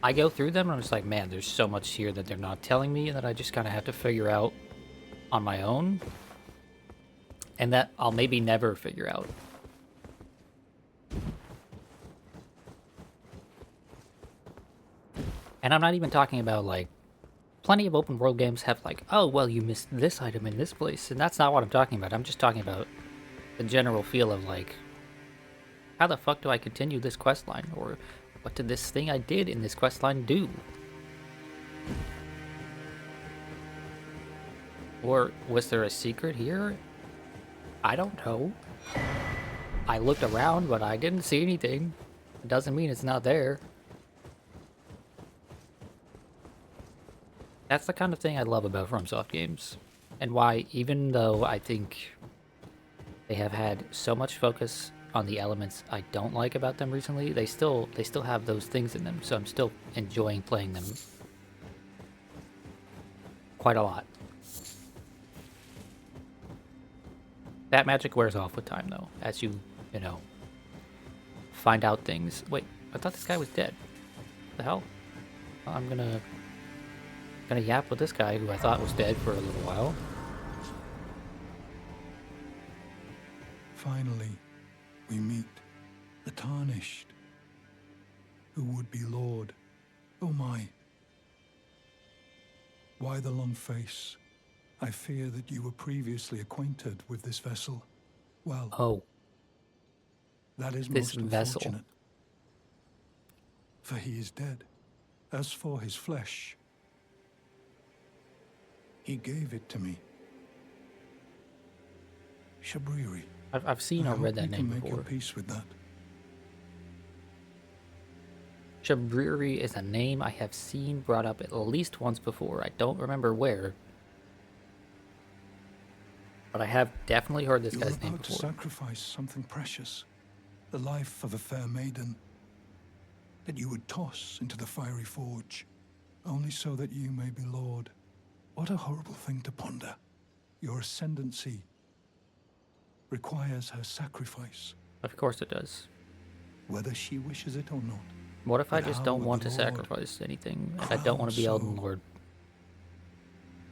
A: I go through them and I'm just like, man, there's so much here that they're not telling me and that I just kind of have to figure out on my own, and that I'll maybe never figure out. And I'm not even talking about, like, plenty of open world games have, like, oh, well, you missed this item in this place. And that's not what I'm talking about. I'm just talking about the general feel of, like, how the fuck do I continue this quest line? Or what did this thing I did in this quest line do? Or was there a secret here? I don't know. I looked around, but I didn't see anything. It doesn't mean it's not there. That's the kind of thing I love about FromSoft games, and why, even though I think they have had so much focus on the elements I don't like about them recently, they still have those things in them, so I'm still enjoying playing them quite a lot. That magic wears off with time, though, as you know, find out things. Wait, I thought this guy was dead. What the hell? I'm gonna yap with this guy who I thought was dead for a little while.
D: Finally, we meet the Tarnished, who would be Lord. Oh my. Why the long face? I fear that you were previously acquainted with this vessel. Well,
A: Oh,
D: that is
A: this
D: most
A: vessel.
D: unfortunate. For he is dead. As for his flesh, he gave it to me. Shabriri.
A: I've seen or read that name
D: Make your
A: before.
D: peace with that.
A: Shabriri is a name I have seen brought up at least once before. I don't remember where, but I have definitely heard this
D: You were
A: guy's name
D: about to
A: before.
D: sacrifice something precious, the life of a fair maiden, that you would toss into the fiery forge, only so that you may be Lord. What a horrible thing to ponder. Your ascendancy requires her sacrifice,
A: Of course it does.
D: whether she wishes it or not.
A: What if I
D: But
A: just
D: how
A: don't
D: would
A: want
D: the
A: to
D: Lord,
A: sacrifice anything, and I don't want to be
D: crowned
A: Elden
D: so,
A: Lord?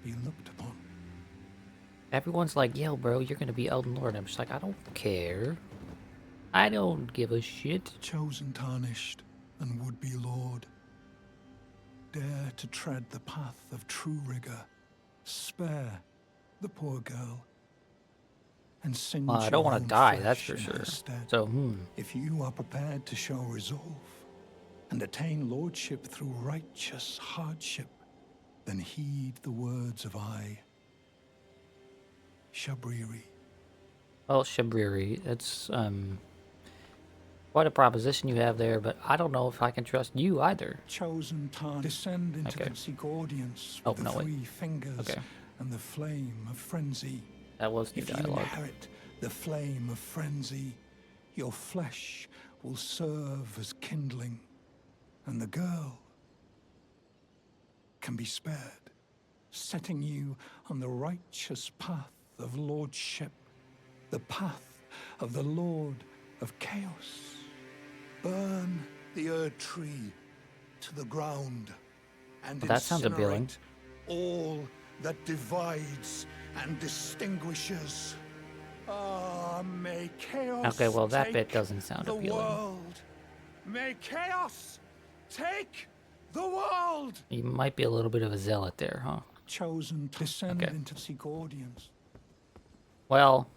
D: be looked upon?
A: Everyone's like, yo, bro, you're gonna be Elden Lord. I'm just like, I don't care. I don't give a shit.
D: Chosen Tarnished and would-be Lord, dare to tread the path of true rigor. Spare the poor girl, and singe
A: Well, I don't
D: your
A: want
D: own
A: to die, that's
D: flesh
A: for
D: in her
A: sure.
D: stead.
A: So,
D: If you are prepared to show resolve and attain lordship through righteous hardship, then heed the words of I, Shabriri.
A: well, Shabriri, it's, quite a proposition you have there, but I don't know if I can trust you either.
D: Chosen Tarn, descend into
A: Okay.
D: the seek audience
A: Oh,
D: with the
A: no, wait.
D: three fingers
A: Okay.
D: and the flame of frenzy.
A: That was new
D: If you
A: dialogue.
D: inherit the flame of frenzy, your flesh will serve as kindling, and the girl can be spared, setting you on the righteous path of lordship, the path of the Lord of Chaos. Burn the Erd Tree to the ground and
A: Well, that sounds appealing.
D: incinerate all that divides and distinguishes. Ah, may chaos
A: Okay, well, that
D: take
A: bit doesn't sound
D: the
A: appealing.
D: world. May chaos take the world.
A: You might be a little bit of a zealot there, huh?
D: Chosen to descend
A: Okay.
D: into seek audience.
A: Well,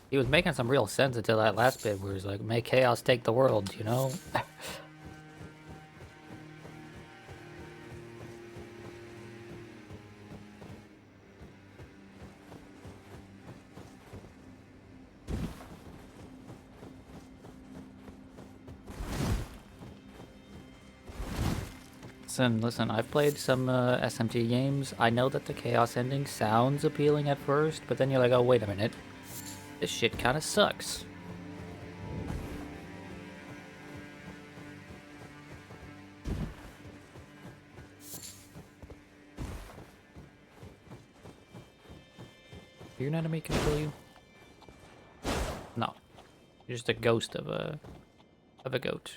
A: he was making some real sense until that last bit where he's like, may chaos take the world, you know? Listen, I've played some SMT games. I know that the chaos ending sounds appealing at first, but then you're like, oh, wait a minute. This shit kind of sucks. Your enemy can kill you? No. You're just a ghost of a goat.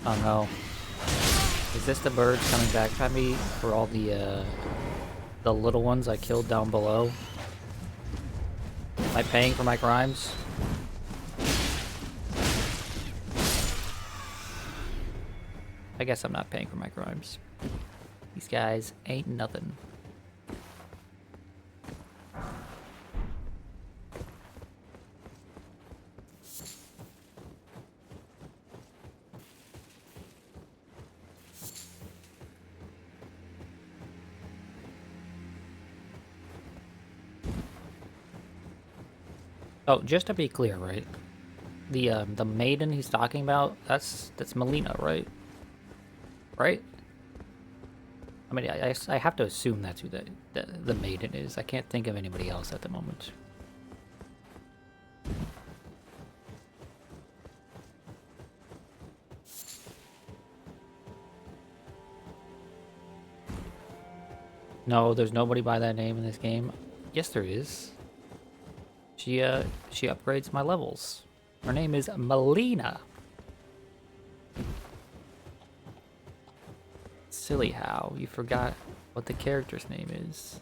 A: Oh no. Is this the birds coming back at me for all the little ones I killed down below? Am I paying for my crimes? I guess I'm not paying for my crimes. These guys ain't nothing. Oh, just to be clear, right? The maiden he's talking about, that's Melina, right? Right? I mean, I have to assume that's who the maiden is. I can't think of anybody else at the moment. No, there's nobody by that name in this game. Yes, there is. She upgrades my levels. Her name is Melina. Silly how you forgot what the character's name is.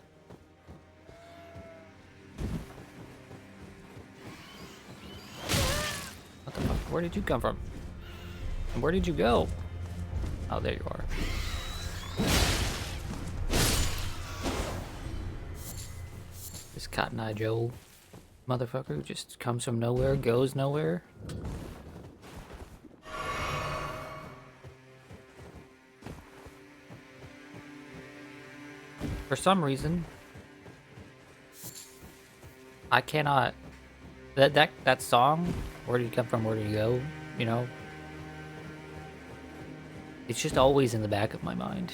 A: What the fuck? Where did you come from? And where did you go? Oh, there you are. This Cotton Eye Joe motherfucker who just comes from nowhere, goes nowhere. For some reason, I cannot. That song, where did you come from? Where did you go? You know, it's just always in the back of my mind.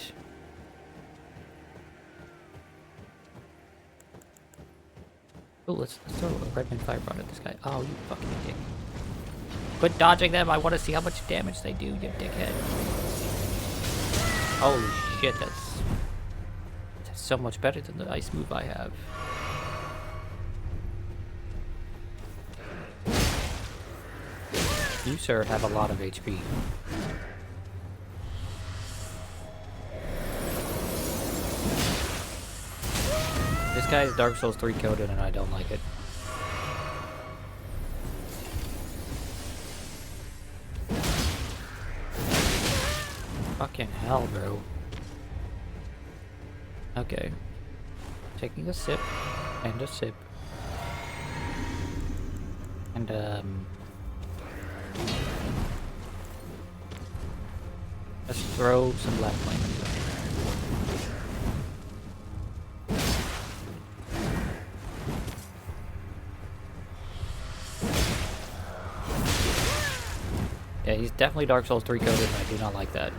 A: Oh, let's throw a Redman Firebomb at this guy. Oh, you fucking dick! Quit dodging them. I want to see how much damage they do, you dickhead. Holy shit, that's so much better than the ice move I have. You, sir, have a lot of HP. This guy is Dark Souls 3 coded and I don't like it. Fucking hell, bro. Okay. Taking a sip and a sip. And let's throw some black flame into it. Yeah, he's definitely Dark Souls 3 coded and I do not like that.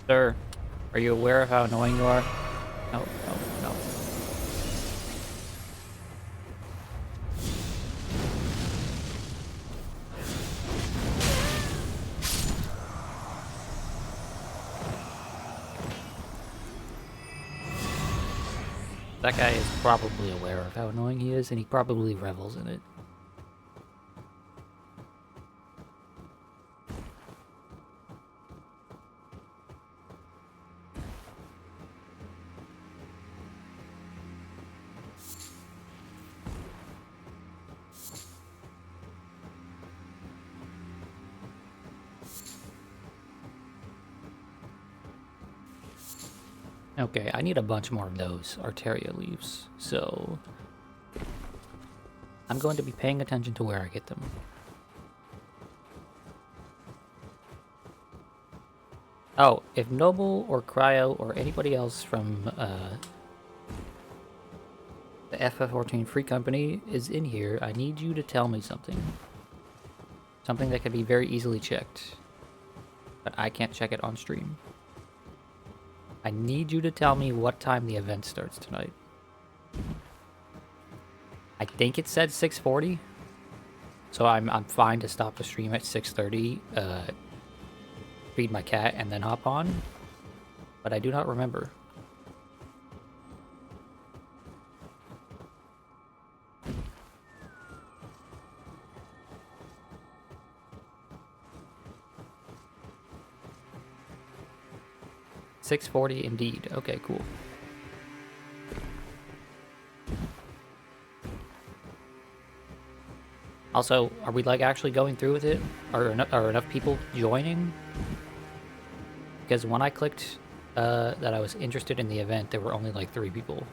A: Sir, are you aware of how annoying you are? No, no, no. That guy is probably aware of how annoying he is, and he probably revels in it. Okay, I need a bunch more of those Arteria leaves, so I'm going to be paying attention to where I get them. Oh, if Noble or Cryo or anybody else from the FF14 Free Company is in here, I need you to tell me something. Something that can be very easily checked, but I can't check it on stream. I need you to tell me what time the event starts tonight. I think it said 6:40, so I'm fine to stop the stream at 6:30, feed my cat, and then hop on. But I do not remember. $6:40 indeed. Okay, cool. Also, are we like actually going through with it? Are enough people joining? Because when I clicked that I was interested in the event, there were only like 3 people.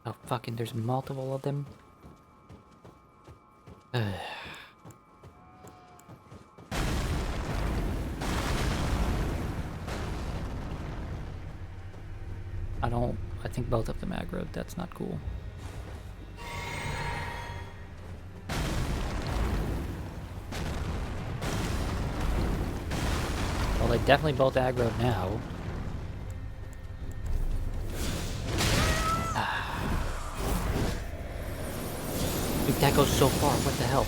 A: Oh fucking, there's multiple of them. I think both of them aggroed. That's not cool. Well, they definitely both aggroed now. Dude, that goes so far. What the hell?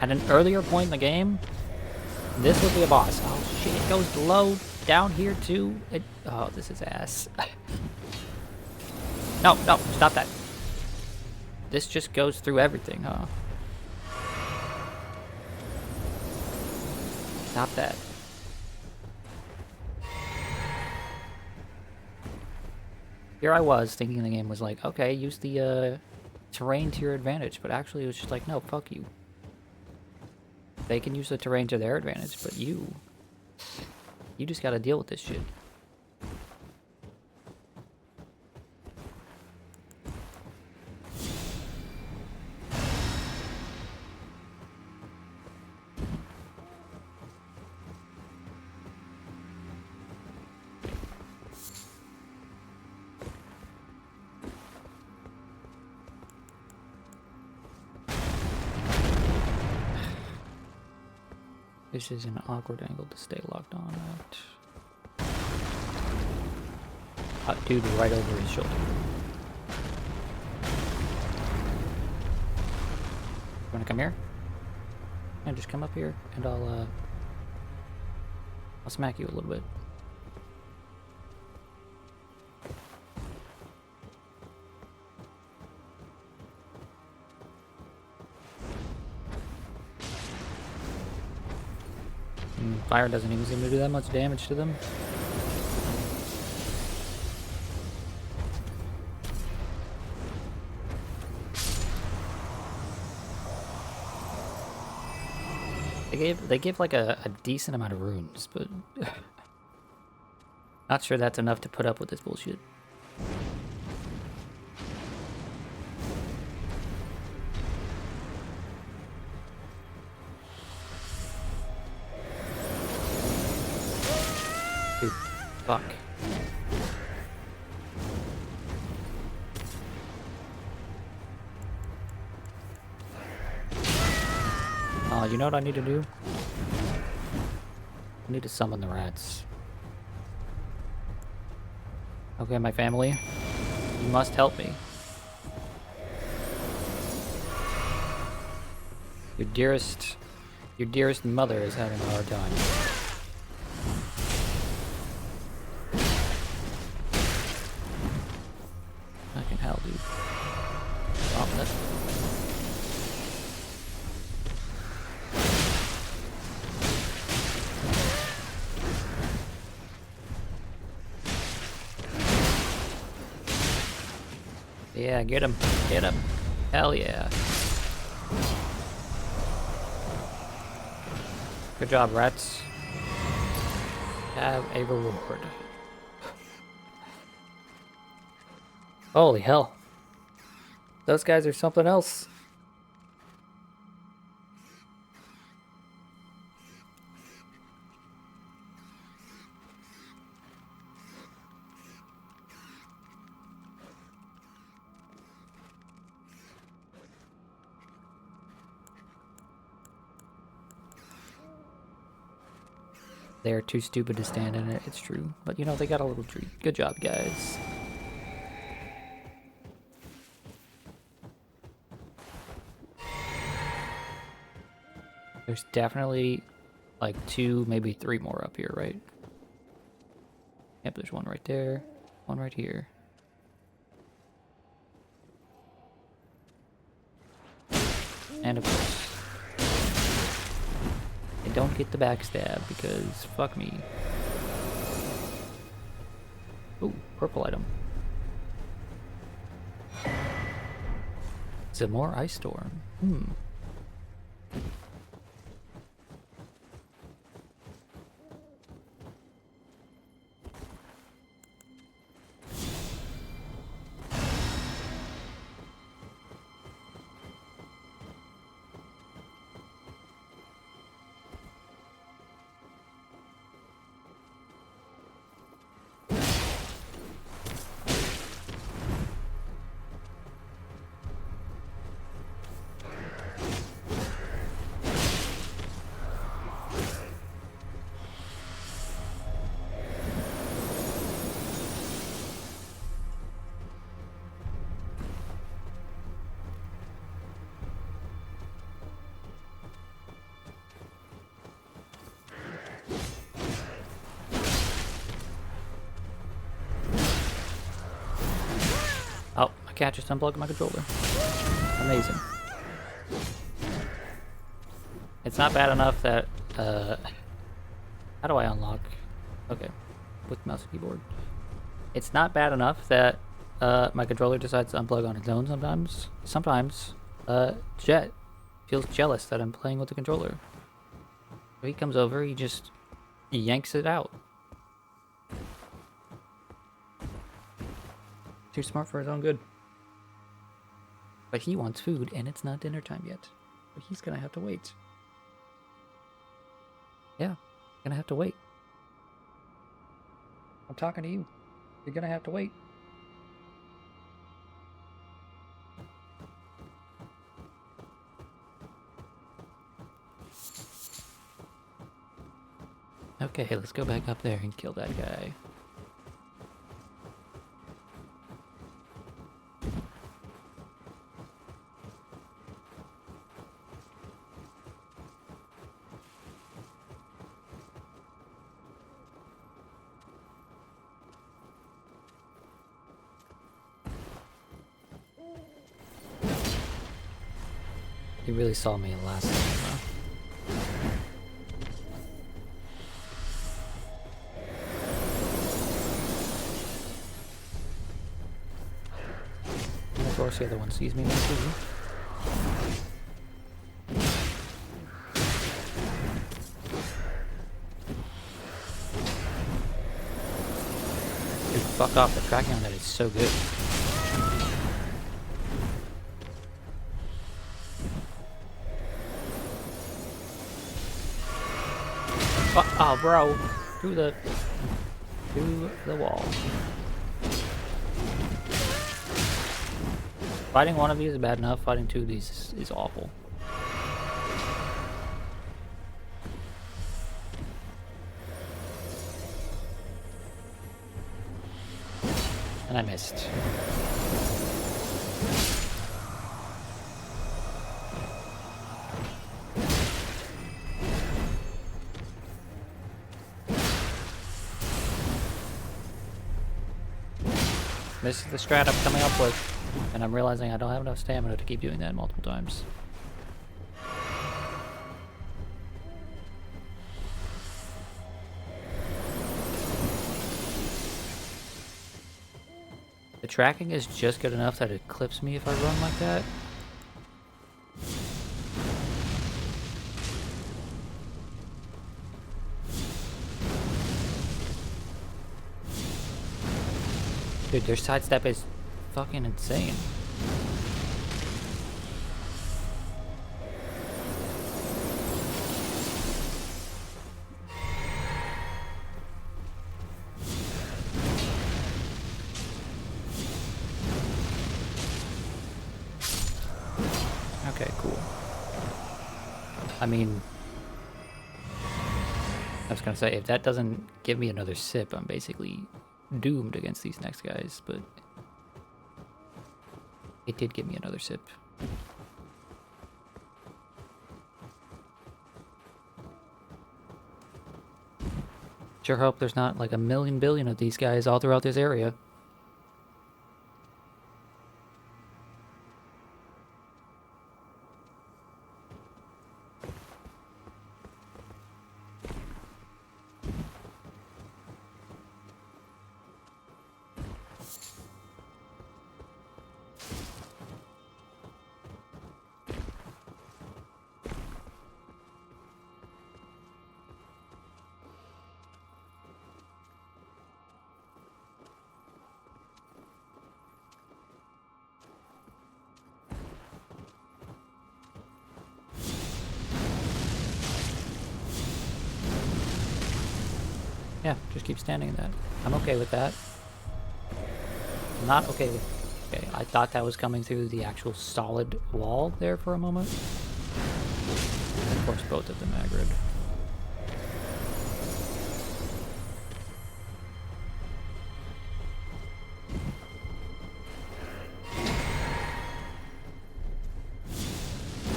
A: At an earlier point in the game, this would be a boss. Oh shit, it goes low down here too. Oh, this is ass. No, stop that. This just goes through everything, huh? Stop that. Here I was thinking the game was like, okay, use the terrain to your advantage, but actually it was just like, no, fuck you. They can use the terrain to their advantage, but you just gotta deal with this shit. This is an awkward angle to stay locked on at. Hot dude right over his shoulder. You wanna come here? And just come up here and I'll smack you a little bit. Fire doesn't even seem to do that much damage to them. They gave like a decent amount of runes, but not sure that's enough to put up with this bullshit. Dude, fuck. You know what I need to do? I need to summon the rats. Okay, my family, you must help me. Your dearest mother is having a hard time. Fucking hell, dude. Oh, that's... Yeah, get him. Get him. Hell yeah. Good job, rats. Have a reward. Holy hell. Those guys are something else. They're too stupid to stand in it, it's true. But you know, they got a little treat. Good job, guys. There's definitely like 2, maybe 3 more up here, right? Yep, there's one right there, one right here. And of course, I don't get the backstab because fuck me. Ooh, purple item. Some more ice storm. Hmm. Oh, my cat just unplugged my controller. Amazing. It's not bad enough that, how do I unlock? Okay, with mouse and keyboard. It's not bad enough that, my controller decides to unplug on its own sometimes. Sometimes, Jet feels jealous that I'm playing with the controller. So he comes over, he just yanks it out. Too smart for his own good. But he wants food, and it's not dinner time yet. So he's gonna have to wait. Yeah, gonna have to wait. I'm talking to you. You're gonna have to wait. Okay, let's go back up there and kill that guy. He really saw me last time, huh? And of course the other one sees me now too. Dude, fuck off, the tracking on that is so good. Oh, bro, through the wall. Fighting one of these is bad enough. Fighting two of these is awful. And I missed. This is the strat I'm coming up with, and I'm realizing I don't have enough stamina to keep doing that multiple times. The tracking is just good enough that it clips me if I run like that. Dude, their sidestep is fucking insane. Okay, cool. I mean, I was gonna say, if that doesn't give me another sip, I'm basically doomed against these next guys, but it did give me another sip. Sure hope there's not like a million billion of these guys all throughout this area. Yeah, just keep standing in that. I'm okay with that. I'm not okay with... Okay, I thought that was coming through the actual solid wall there for a moment. And of course, both of them aggroed.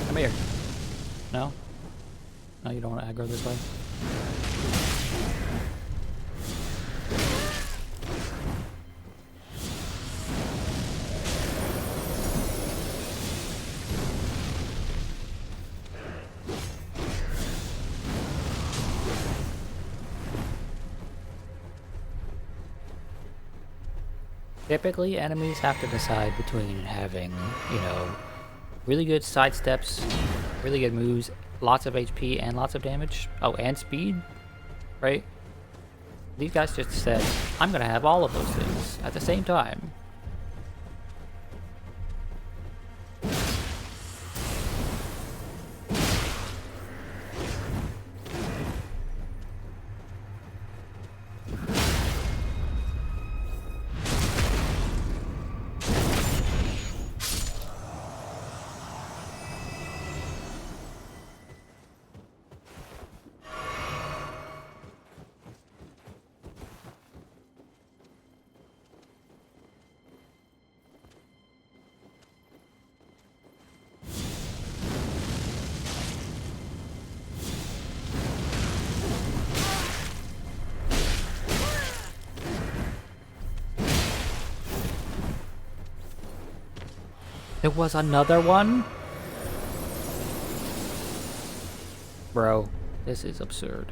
A: Come here. No? No, you don't want to aggro this way? Typically, enemies have to decide between having, you know, really good side steps, really good moves, lots of HP and lots of damage. Oh, and speed, right? These guys just said, I'm gonna have all of those things at the same time. There was another one? Bro, this is absurd.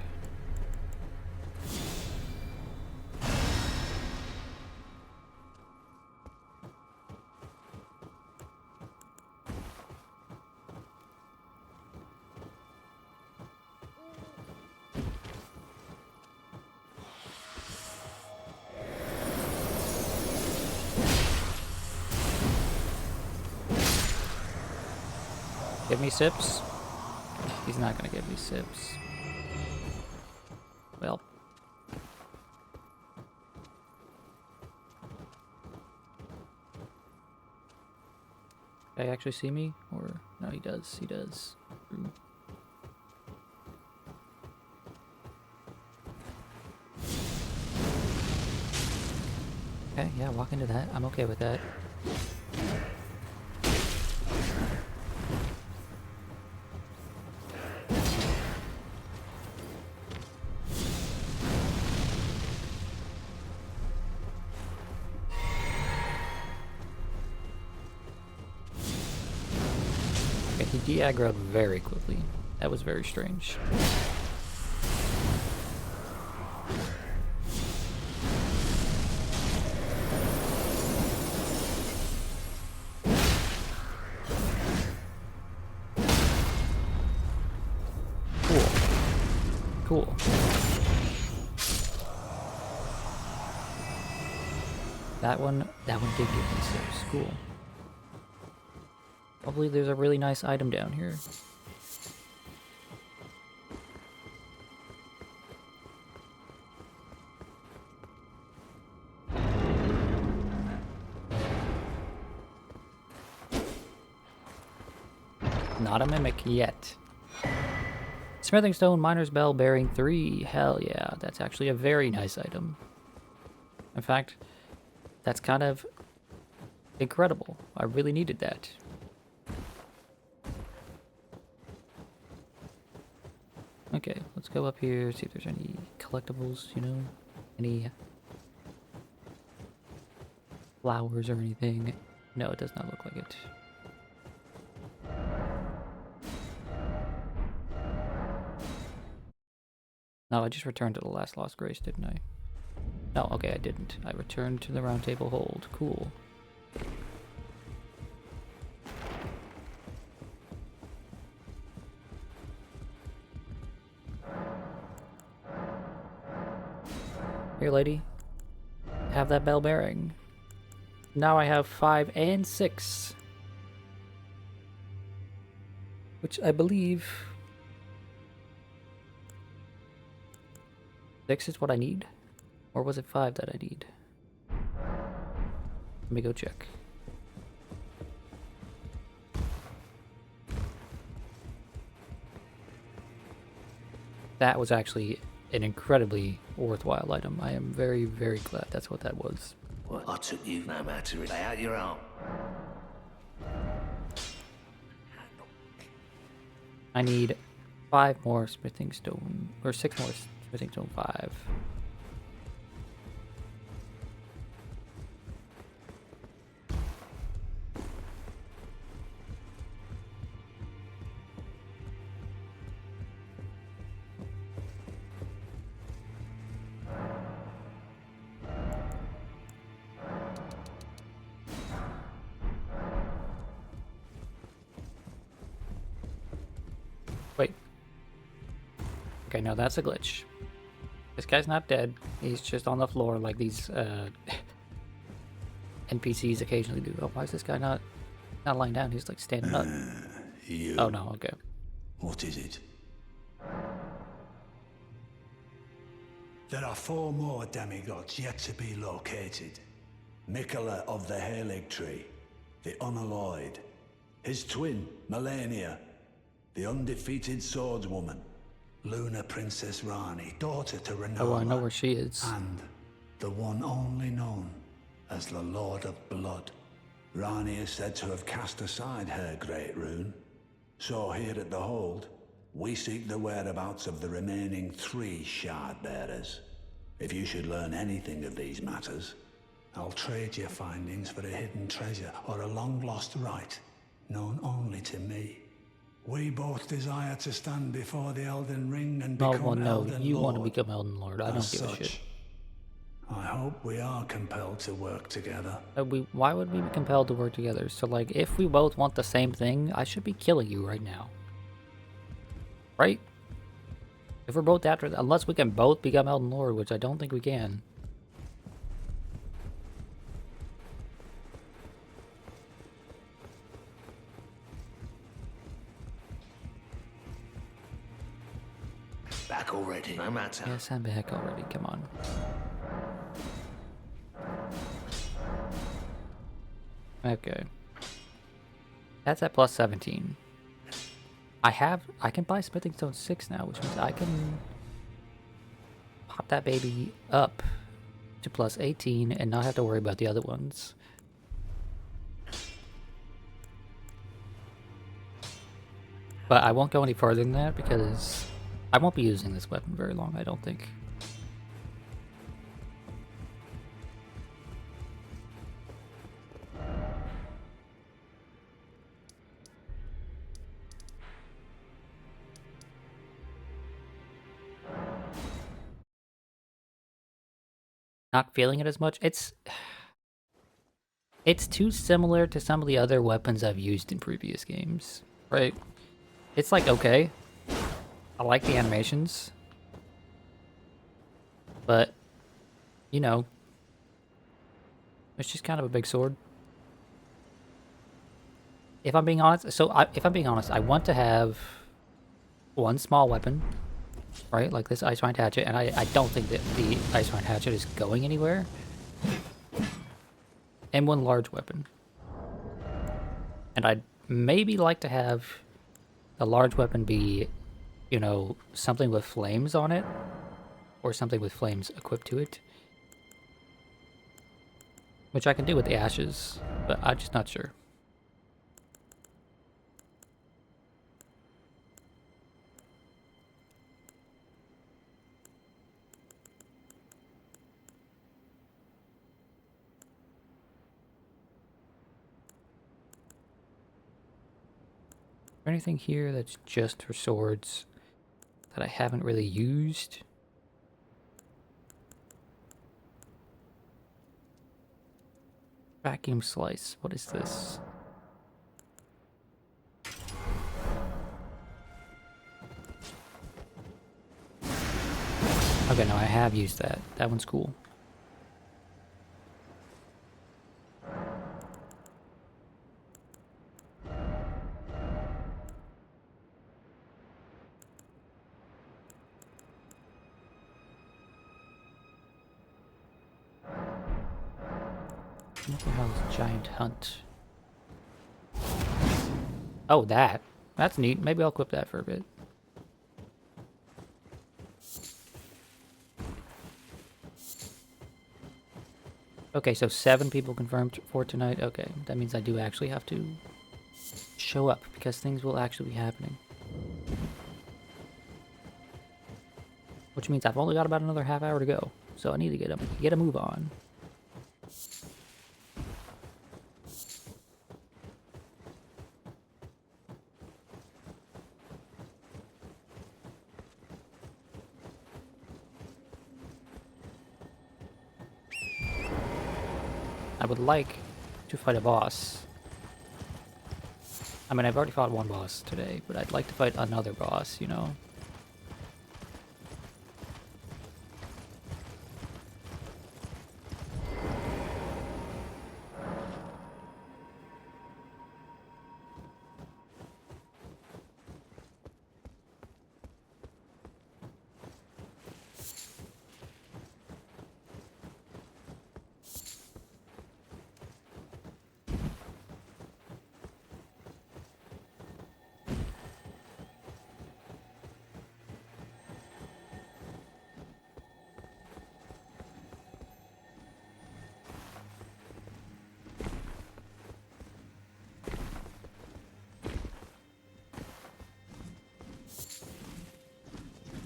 A: Give me sips? He's not gonna give me sips. Well. Did he actually see me? Or, no, he does. He does. True. Okay, yeah, walk into that. I'm okay with that. Okay, he de-aggroed very quickly. That was very strange. Cool. That one did give me sips. Cool. Hopefully there's a really nice item down here. Not a mimic yet. Smithing Stone, Miner's Bell, bearing 3. Hell yeah, that's actually a very nice item. In fact, that's kind of incredible. I really needed that. Okay, let's go up here, see if there's any collectibles, you know? Any flowers or anything. No, it does not look like it. No, I just returned to the last Lost Grace, didn't I? No, okay, I didn't. I returned to the Round Table Hold. Cool. Here, lady. Have that bell bearing. Now I have 5 and 6. Which I believe... 6 is what I need? Or was it 5 that I need? Let me go check. That was actually an incredibly worthwhile item. I am very, very glad that's what that was.
B: Well, I took you no matter. Lay out your arm.
A: I need 5 more smithing stone, or 6 more smithing stone 5. Wait. Okay, no, that's a glitch. This guy's not dead. He's just on the floor like these NPCs occasionally do. Oh, why is this guy not lying down? He's like standing up.
E: You.
A: Oh no, okay.
E: What is it? There are 4 more demigods yet to be located. Mikola of the Halig Tree, the Unalloyed, his twin, Melania, the undefeated swordswoman, Luna Princess Rani, daughter to Renala.
A: Oh, I know where she is.
E: And the one only known as the Lord of Blood. Rani is said to have cast aside her great rune. So here at the Hold, we seek the whereabouts of the remaining 3 shard bearers. If you should learn anything of these matters, I'll trade your findings for a hidden treasure or a long-lost right, known only to me. We both desire to stand before the Elden Ring and
A: Oh,
E: become
A: well, no,
E: Elden
A: you
E: Lord.
A: want to become Elden Lord. I don't
E: As
A: give a
E: such,
A: shit.
E: I hope we are compelled to work together.
A: Why would we be compelled to work together? So, like, if we both want the same thing, I should be killing you right now. Right? If we're both after, unless we can both become Elden Lord, which I don't think we can.
B: Back already, no matter.
A: Yes, I'm back already. Come on. Okay. That's at plus 17. I can buy Smithing Stone 6 now, which means I can pop that baby up to plus 18 and not have to worry about the other ones. But I won't go any further than that because I won't be using this weapon very long, I don't think. Not feeling it as much. It's too similar to some of the other weapons I've used in previous games, right? It's like, okay, I like the animations, but, you know, it's just kind of a big sword. If I'm being honest, I want to have one small weapon, right? Like this Ice Rind Hatchet, and I don't think that the Ice Rind Hatchet is going anywhere. And one large weapon. And I'd maybe like to have the large weapon be, you know, something with flames on it, or something with flames equipped to it. Which I can do with the ashes, but I'm just not sure. Is there anything here that's just for swords that I haven't really used? Vacuum slice. What is this? Okay, no, I have used that. That one's cool. Smoking House Giant Hunt. Oh, that. That's neat. Maybe I'll equip that for a bit. Okay, so 7 people confirmed for tonight. Okay, that means I do actually have to show up because things will actually be happening. Which means I've only got about another half hour to go. So I need to get a move on. I would like to fight a boss. I mean, I've already fought one boss today, but I'd like to fight another boss, you know?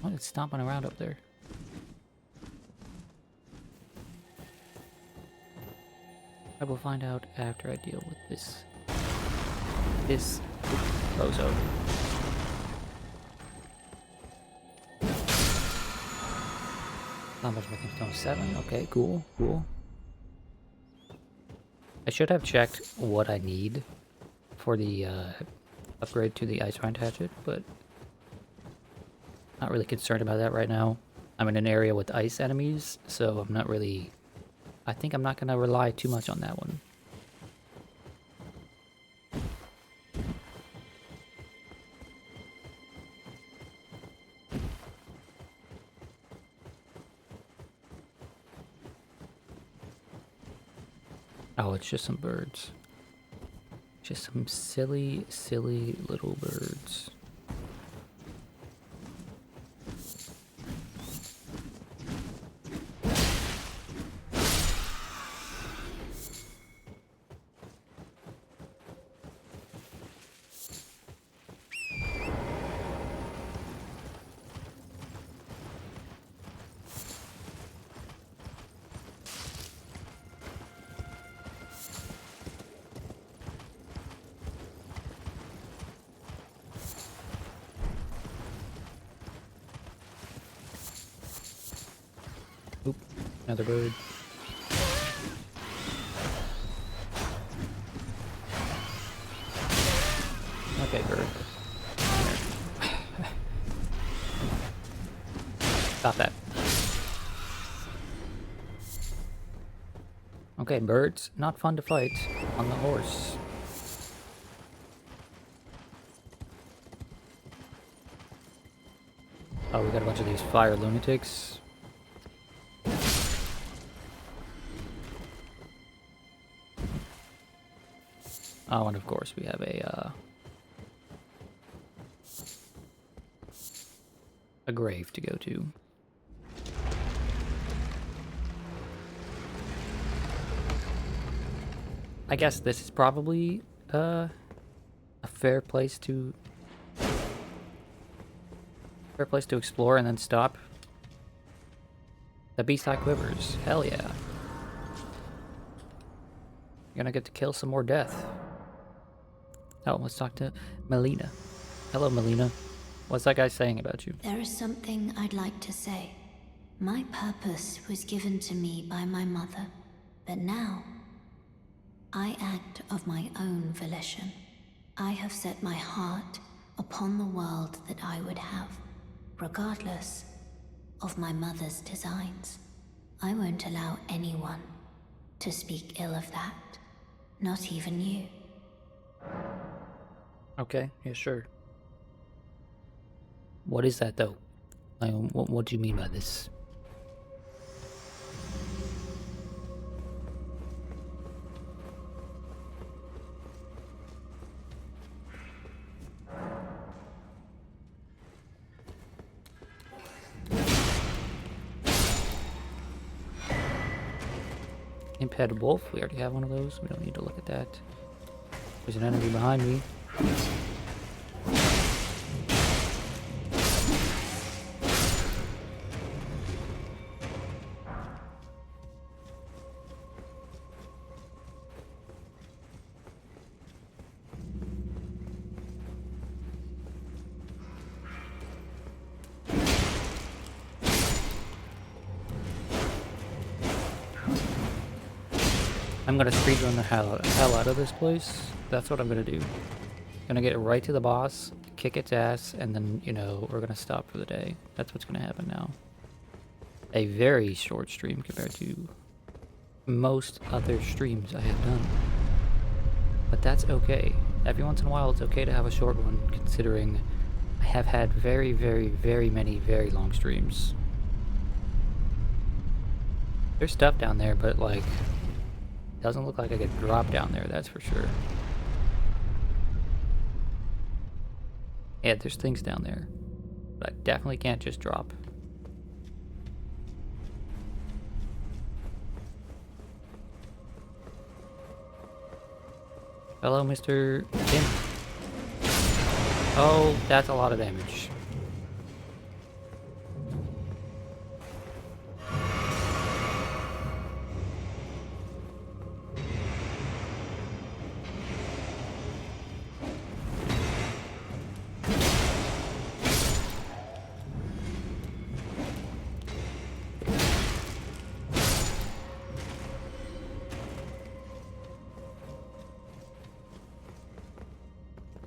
A: What is stomping around up there? I will find out after I deal with this bozo. Not much making stone 7. Okay, cool, cool. I should have checked what I need for the upgrade to the Ice Rind Hatchet, but not really concerned about that right now. I'm in an area with ice enemies, so I'm not really... I think I'm not going to rely too much on that one. Oh, it's just some birds. Just some silly, silly little birds. Oop, another bird. Okay, bird. Stop that. Okay, birds, not fun to fight on the horse. Oh, we got a bunch of these fire lunatics. Oh, and of course we have a grave to go to. I guess this is probably a fair place to explore and then stop. The beast eye quivers. Hell yeah. You're gonna get to kill some more death. Oh, let's talk to Melina. Hello, Melina. What's that guy saying about you?
F: There is something I'd like to say. My purpose was given to me by my mother, but now I act of my own volition. I have set my heart upon the world that I would have, regardless of my mother's designs. I won't allow anyone to speak ill of that, not even you.
A: Okay, yeah, sure. What is that, though? Like, what do you mean by this? Imped Wolf, we already have one of those. We don't need to look at that. There's an enemy behind me. I'm gonna speedrun the hell out of this place. That's what I'm gonna do. Gonna get right to the boss, kick its ass, and then, you know, we're gonna stop for the day. That's what's gonna happen now. A very short stream compared to most other streams I have done. But that's okay. Every once in a while, it's okay to have a short one, considering I have had very, very, very many very long streams. There's stuff down there, but, like, doesn't look like I could drop down there, that's for sure. Yeah, there's things down there, but I definitely can't just drop. Hello, Mr. Tim. Oh, that's a lot of damage.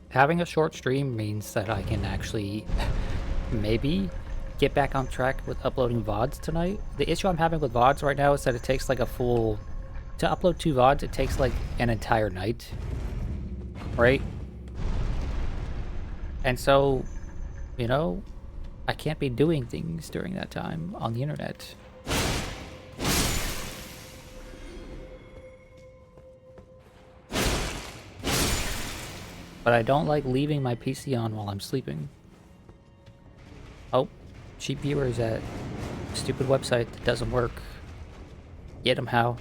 A: Having a short stream means that I can actually maybe get back on track with uploading VODs tonight. The issue I'm having with VODs right now is that it takes like a full... To upload 2 VODs, it takes like an entire night. Right? And so, you know, I can't be doing things during that time on the internet. But I don't like leaving my PC on while I'm sleeping. Oh, cheap viewers at a stupid website that doesn't work. Get them how.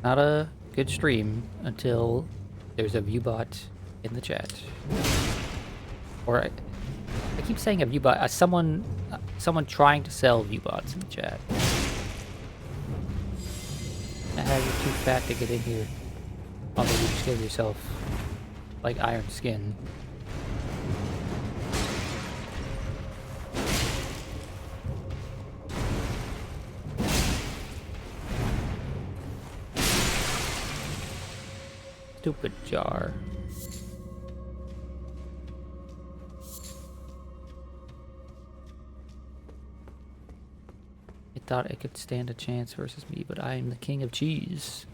A: Not a good stream until there's a viewbot in the chat. Or I keep saying a viewbot, someone trying to sell viewbots in the chat. You're too fat to get in here. Although you just give yourself like iron skin. Stupid jar. It thought it could stand a chance versus me, but I am the king of cheese.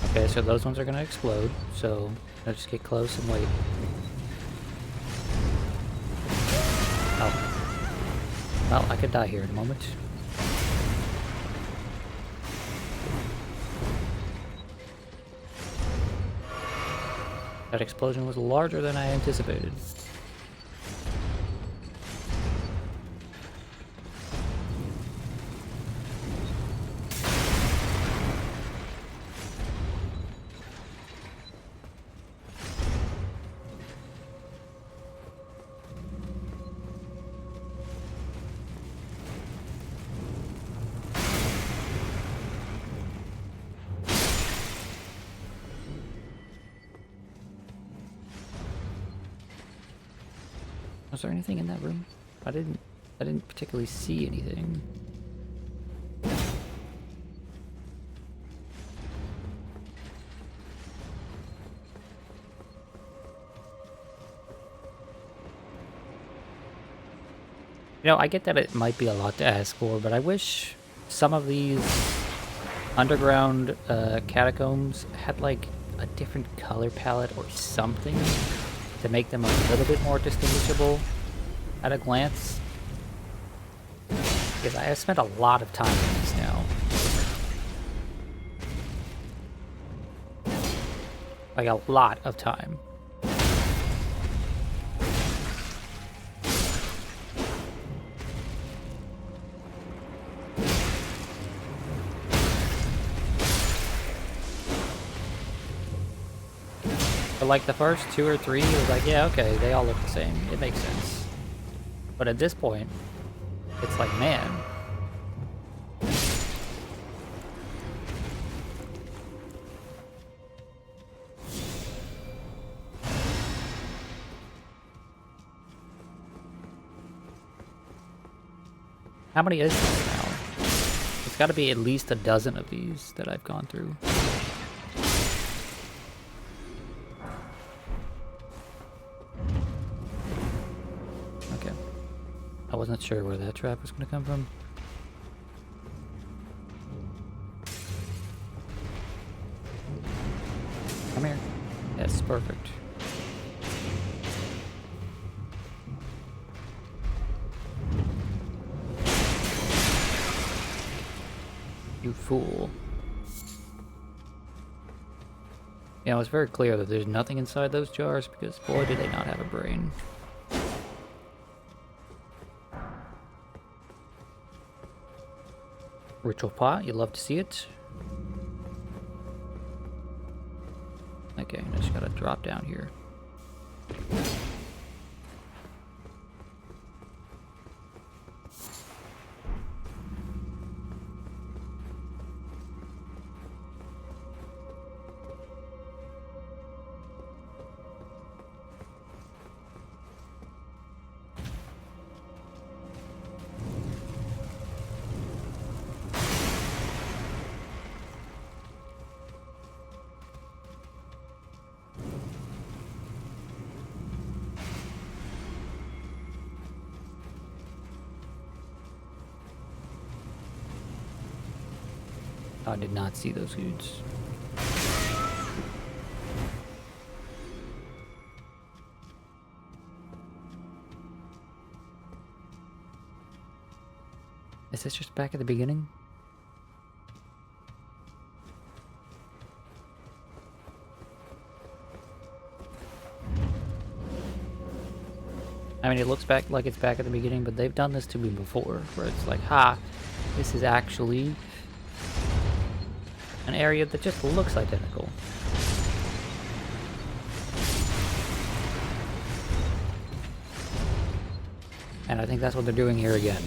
A: Okay, so those ones are gonna explode, so I'll just get close and wait. Oh. Well, I could die here in a moment. That explosion was larger than I anticipated. Was there anything in that room? I didn't particularly see anything. You know, I get that it might be a lot to ask for, but I wish some of these underground catacombs had like a different color palette or something. to make them a little bit more distinguishable at a glance. Because I have spent a lot of time on these now. Like a lot of time. But like the first 2 or 3, it was like, yeah, okay, they all look the same. It makes sense. But at this point, it's like, man. How many is this now? It's got to be at least a dozen of these that I've gone through. Okay. I wasn't sure where that trap was going to come from. Come here. Yes, perfect. You fool. You know, it's very clear that there's nothing inside those jars because boy do they not have a brain. Ritual pot, you love to see it. Okay, I just gotta drop down here. I did not see those dudes. Is this just back at the beginning? I mean, it looks back like it's back at the beginning, but they've done this to me before, where it's like, ha, this is actually an area that just looks identical. And I think that's what they're doing here again.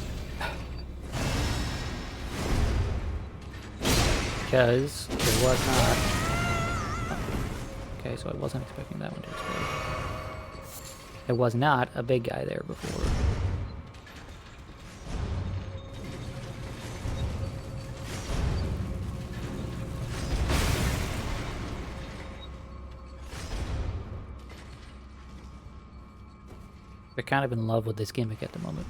A: Because it was not... Okay, so I wasn't expecting that one to explode. There was not a big guy there before. They're kind of in love with this gimmick at the moment.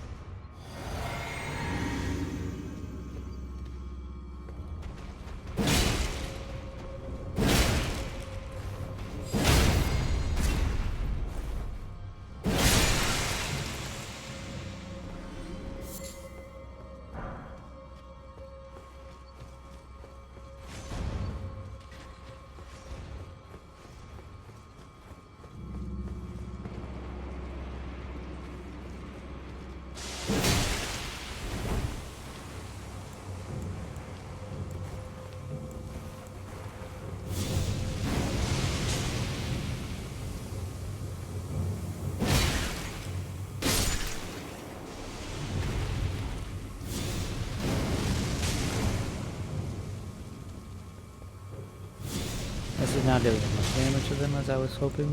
A: This is not doing as much damage to them as I was hoping.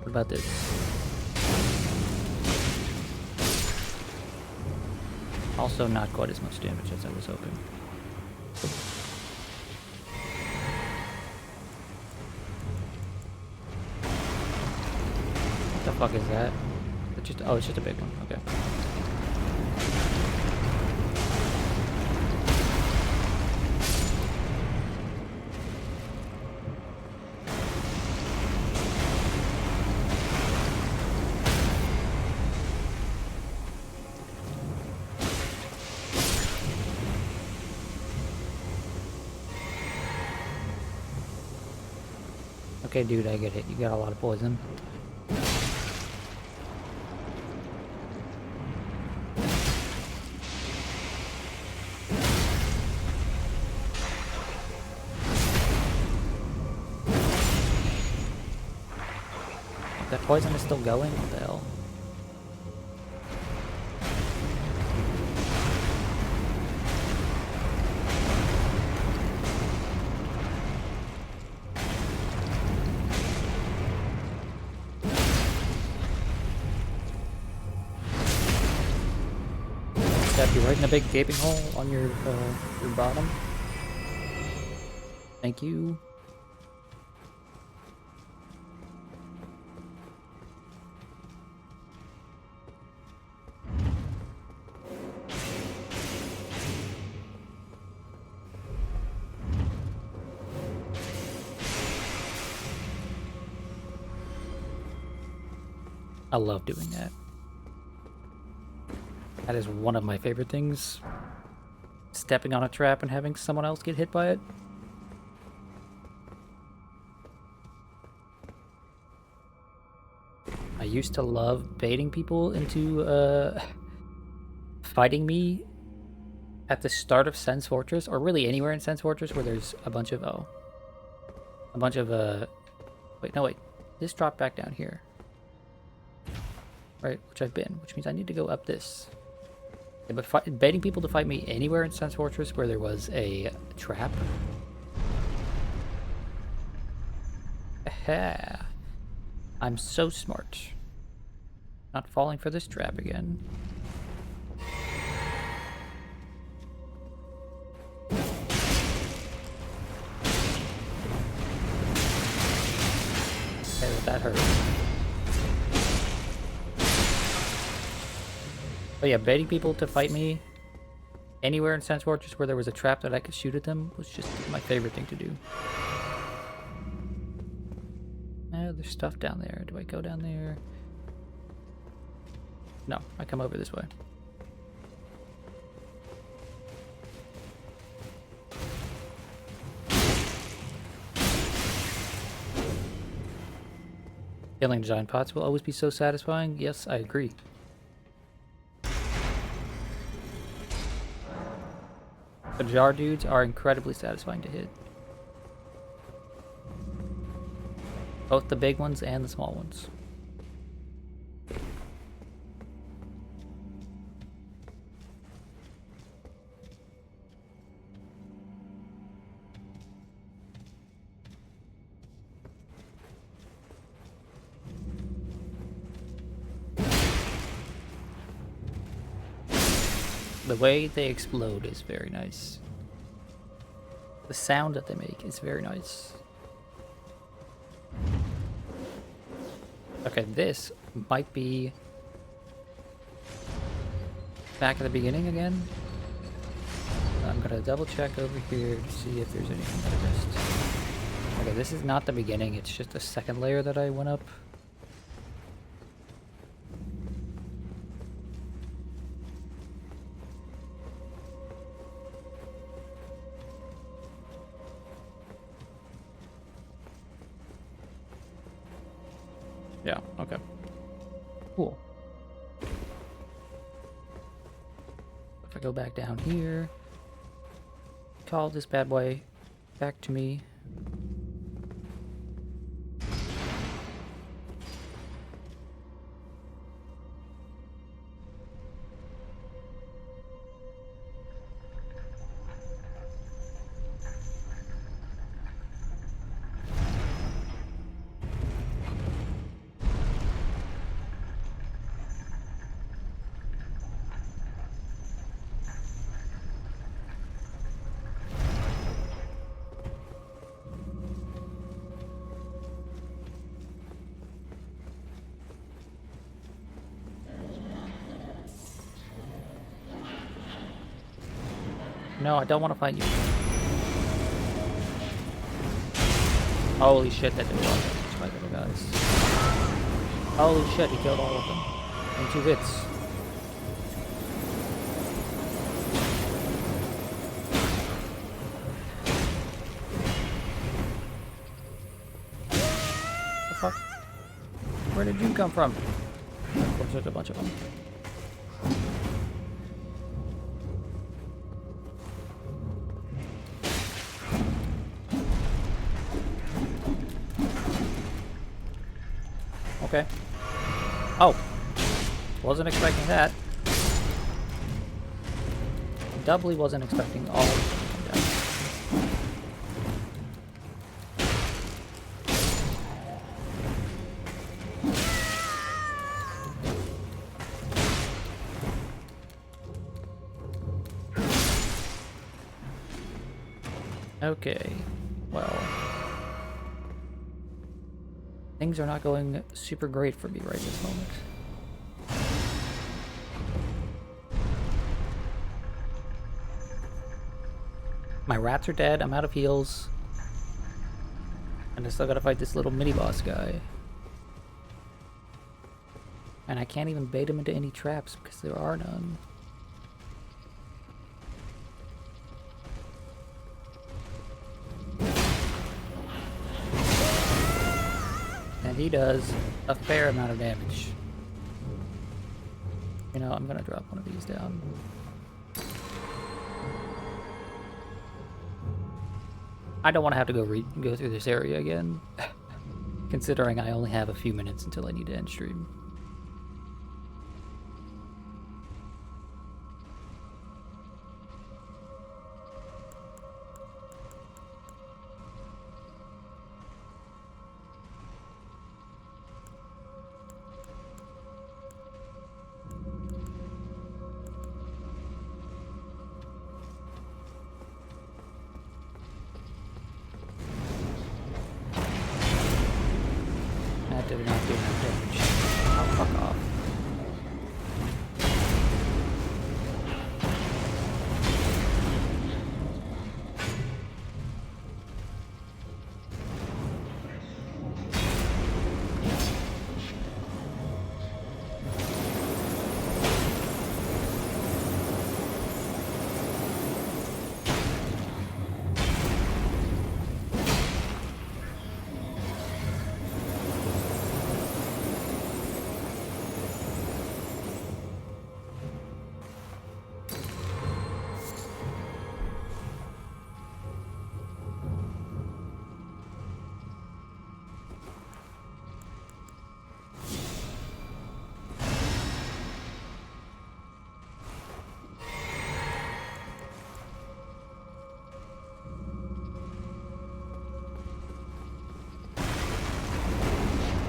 A: What about this? Also not quite as much damage as I was hoping. What the fuck is that? It's just, oh, it's just a big one. Okay. Okay, dude, I get it. You got a lot of poison. That poison is still going? What the hell? Stab you right in a big gaping hole on your bottom. Thank you. I love doing that. That is one of my favorite things. Stepping on a trap and having someone else get hit by it. I used to love baiting people into fighting me at the start of Sen's Fortress, or really anywhere in Sen's Fortress where there's a bunch of wait, no wait. This dropped back down here. Right, which I've been, which means I need to go up this. Yeah, but baiting people to fight me anywhere in Sen's Fortress where there was a trap. Aha. I'm so smart. Not falling for this trap again. Okay, well, that hurt. But yeah, baiting people to fight me anywhere in Sen's Fortress where there was a trap that I could shoot at them was just my favorite thing to do. There's stuff down there. Do I go down there? No, I come over this way. Killing giant pots will always be so satisfying. Yes, I agree. The jar dudes are incredibly satisfying to hit. Both the big ones and the small ones. The way they explode is very nice. The sound that they make is very nice. Okay, this might be back at the beginning again. I'm gonna double check over here to see if there's anything that I missed. Okay, this is not the beginning, it's just a second layer that I went up. Yeah, okay. Cool. If I go back down here, call this bad boy back to me. No, I don't want to fight you. Holy shit, that didn't work. My little guys. Holy shit, he killed all of them. In 2 hits. did you come from? Of course, there's a bunch of them. Okay. Oh. Wasn't expecting that. Doubly wasn't expecting all of them to come down. Okay. Well. Things are not going super great for me right this moment. My rats are dead, I'm out of heals. And I still gotta fight this little mini-boss guy. And I can't even bait him into any traps because there are none. And he does a fair amount of damage. You know, I'm gonna drop one of these down. I don't want to have to go through this area again, considering I only have a few minutes until I need to end stream. That did not do enough damage. Oh, fuck off.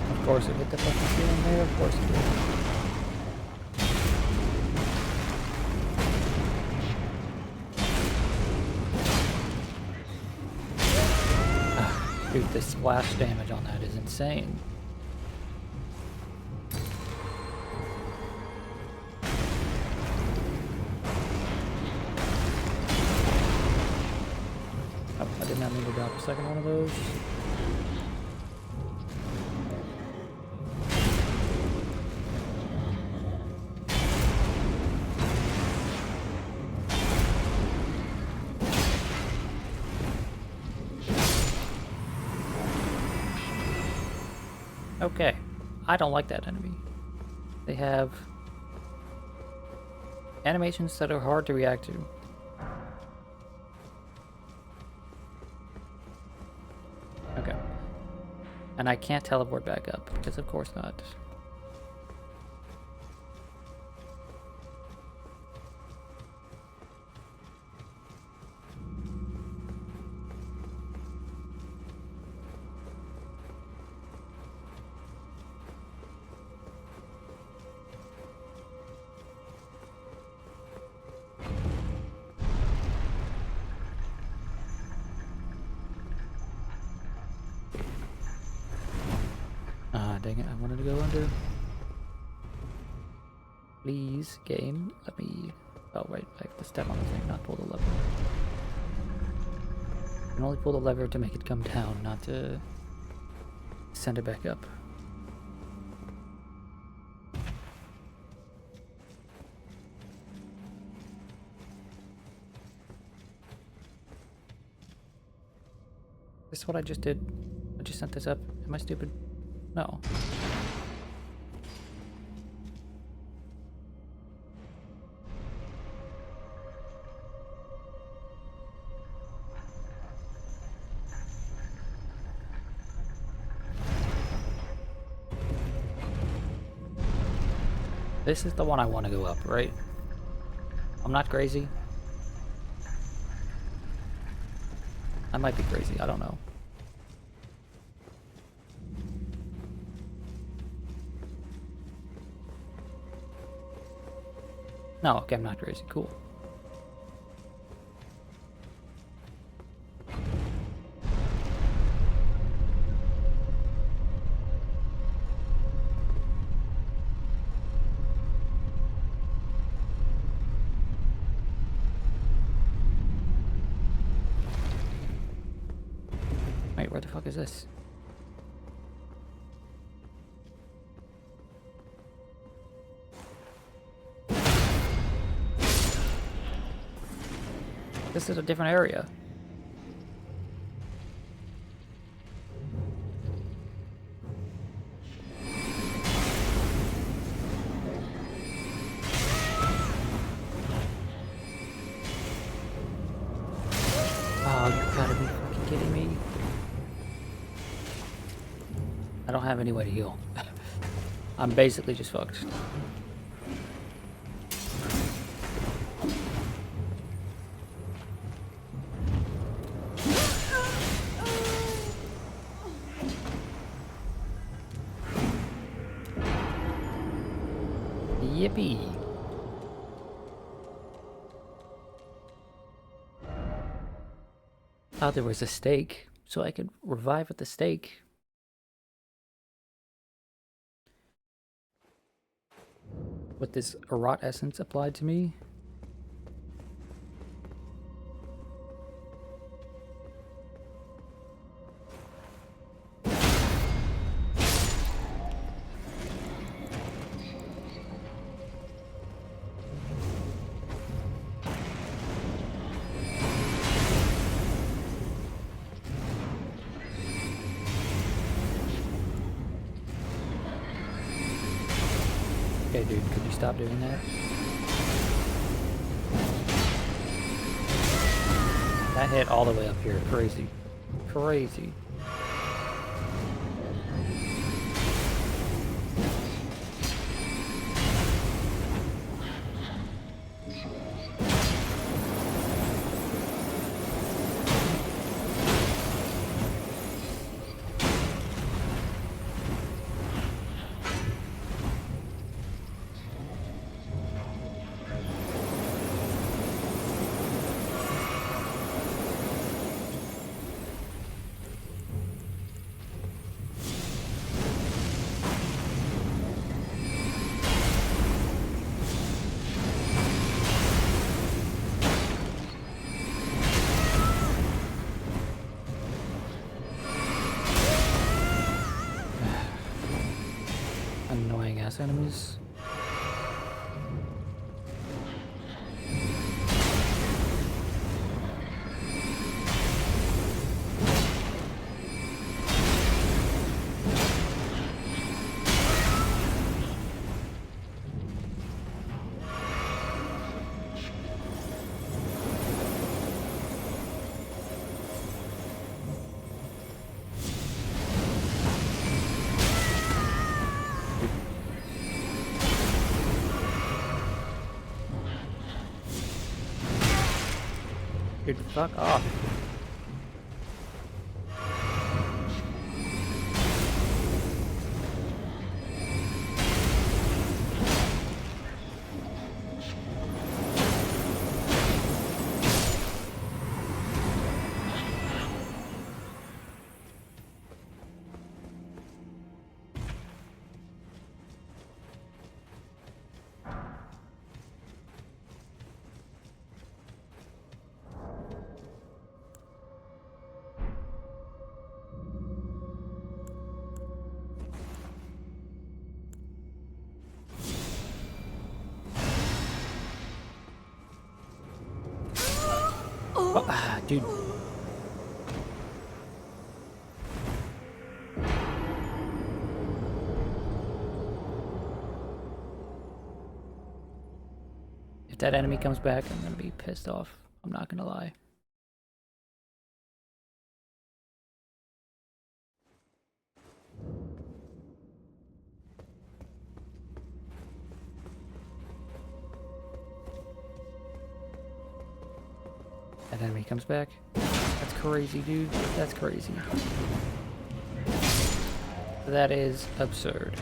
A: Of course it hit the fucking ceiling there, of course it did. Dude, the splash damage on that is insane. Oh, I did not mean to drop a second one of those. Okay, I don't like that enemy. They have animations that are hard to react to. Okay. And I can't teleport back up, because of course not. Dang it, I wanted to go under. Please, game, let me... Oh, wait, I have to step on the thing, not pull the lever. I can only pull the lever to make it come down, not to send it back up. Is this what I just did? I just sent this up. Am I stupid? No. This is the one I want to go up, right? I'm not crazy. I might be crazy, I don't know. No, okay, I'm not crazy. Cool. Wait, where the fuck is this? This is a different area. Oh, you gotta be fucking kidding me. I don't have any way to heal. I'm basically just fucked. Yippee. Thought there was a stake, so I could revive at the stake. With this rot essence applied to me. Okay, dude, could you stop doing that? That hit all the way up here. Crazy. Crazy. Annoying ass enemies. Dude, fuck off. Oh, dude. If that enemy comes back, I'm gonna be pissed off. I'm not gonna lie. That enemy comes back. That's crazy, dude. That's crazy. That is absurd.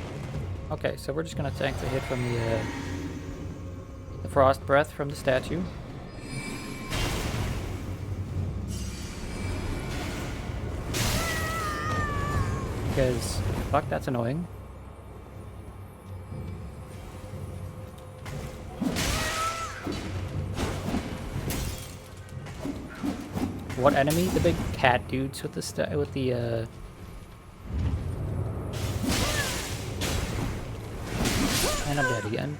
A: Okay, so we're just gonna tank the hit from the frost breath from the statue. Because, fuck, that's annoying. What enemy? The big cat dudes with the and I'm dead again.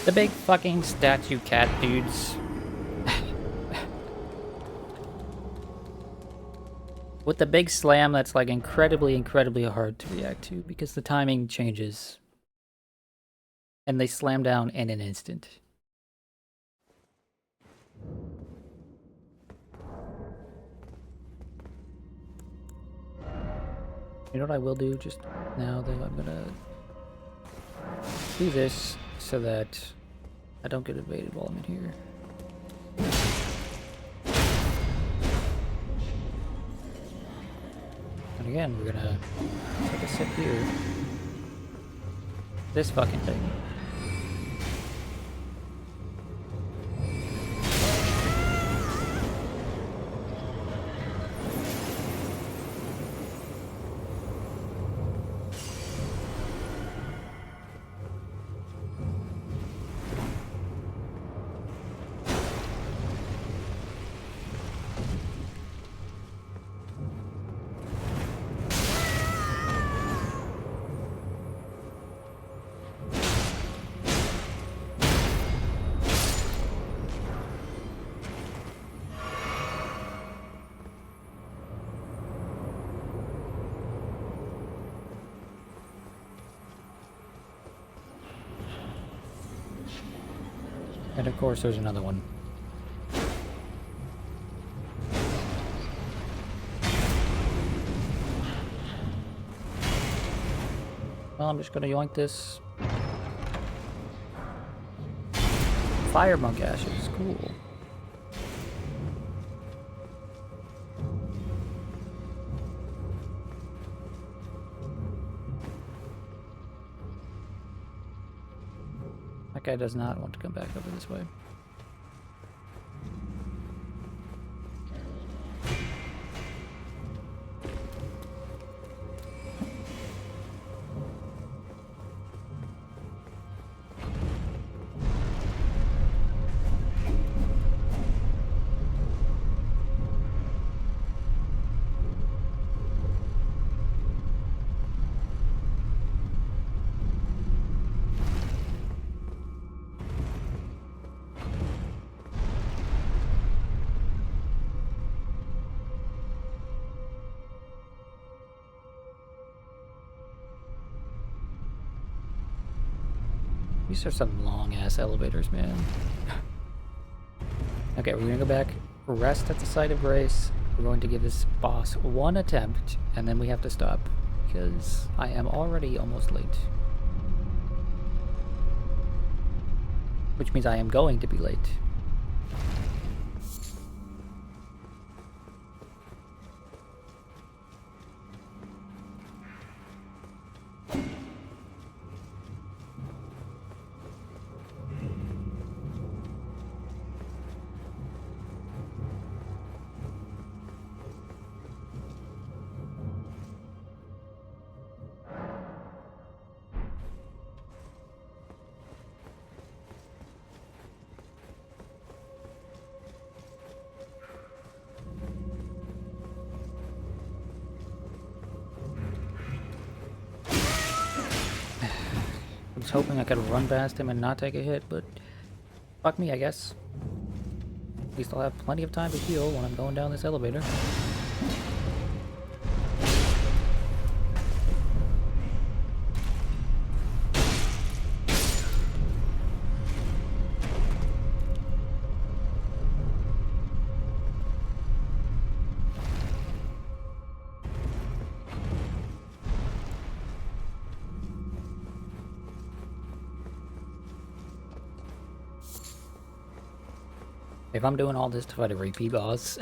A: The big fucking statue cat dudes. With the big slam that's like incredibly hard to react to because the timing changes. And they slam down in an instant. You know what I will do just now though? I'm gonna do this so that I don't get evaded while I'm in here. And again, we're gonna take a sip here. This fucking thing. And of course there's another one. Well, I'm just gonna yoink this. Fire monk ashes, cool. That guy does not want to come back over this way. These are some long-ass elevators, man. Okay, we're gonna go back, rest at the site of grace. We're going to give this boss one attempt, and then we have to stop, because I am already almost late. Which means I am going to be late. I was hoping I could run past him and not take a hit, but fuck me, I guess. At least I'll have plenty of time to heal when I'm going down this elevator. If I'm doing all this to fight a repeat boss...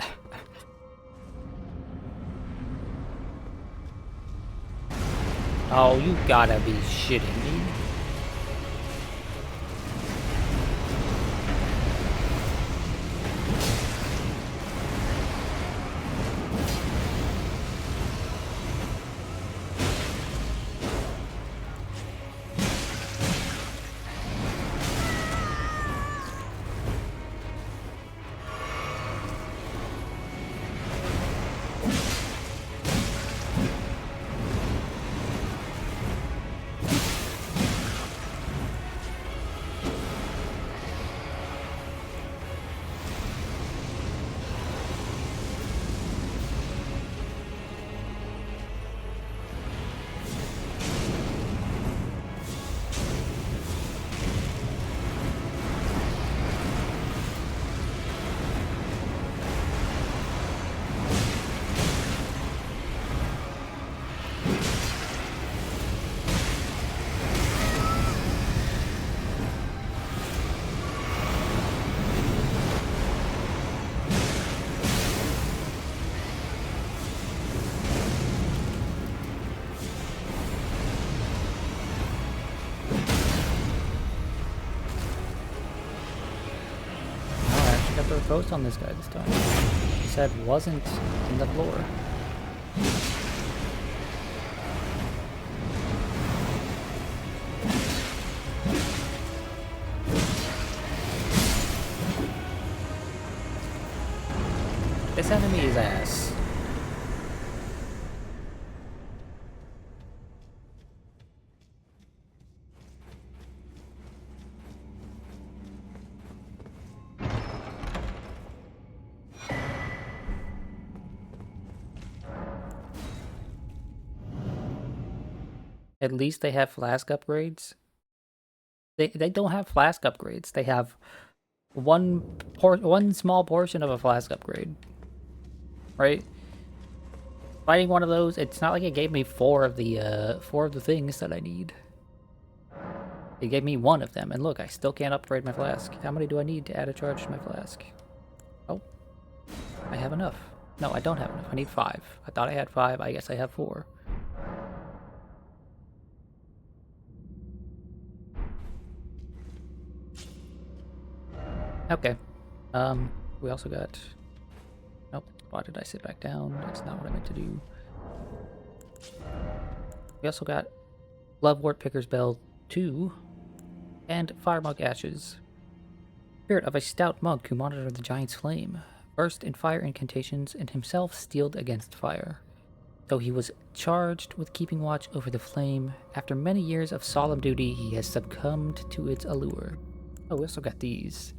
A: Oh, you gotta be shitting me. Throw a ghost on this guy this time. He said wasn't in the floor. This enemy is ass. At least they have flask upgrades. They don't have flask upgrades. They have one small portion of a flask upgrade. Right? Fighting one of those, it's not like it gave me four of the things that I need. It gave me one of them, and look, I still can't upgrade my flask. How many do I need to add a charge to my flask? Oh, I have enough. No, I don't have enough. I need 5. I thought I had 5. I guess I have 4. Okay. We also got... Nope. Why did I sit back down? That's not what I meant to do. We also got Glovewort Picker's Bell 2 and Firemug Ashes. Spirit of a stout monk who monitored the giant's flame, versed in fire incantations and himself steeled against fire. Though he was charged with keeping watch over the flame, after many years of solemn duty, he has succumbed to its allure. Oh, we also got these.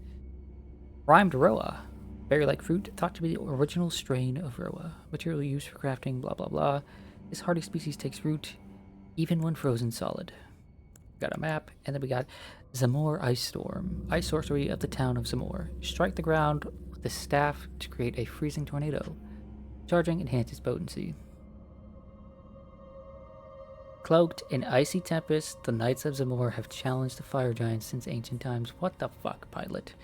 A: Rhymed Roa. Berry-like fruit, thought to be the original strain of Roa. Material used for crafting, blah blah blah. This hardy species takes root even when frozen solid. Got a map, and then we got Zamor Ice Storm. Ice sorcery of the town of Zamor. Strike the ground with the staff to create a freezing tornado. Charging enhances potency. Cloaked in icy tempest, the Knights of Zamor have challenged the fire giants since ancient times. What the fuck, pilot?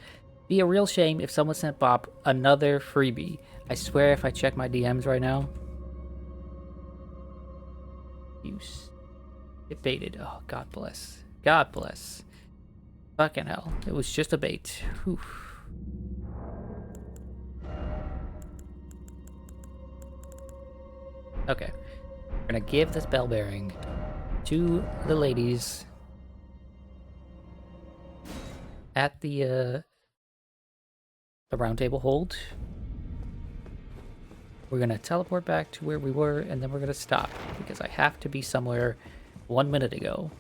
A: Be a real shame if someone sent Bop another freebie. I swear if I check my DMs right now. Use. It baited. Oh, God bless. God bless. Fucking hell. It was just a bait. Whew. Okay. We're gonna give this bell bearing to the ladies at the round table hold. We're gonna teleport back to where we were, and then we're gonna stop because I have to be somewhere 1 minute ago.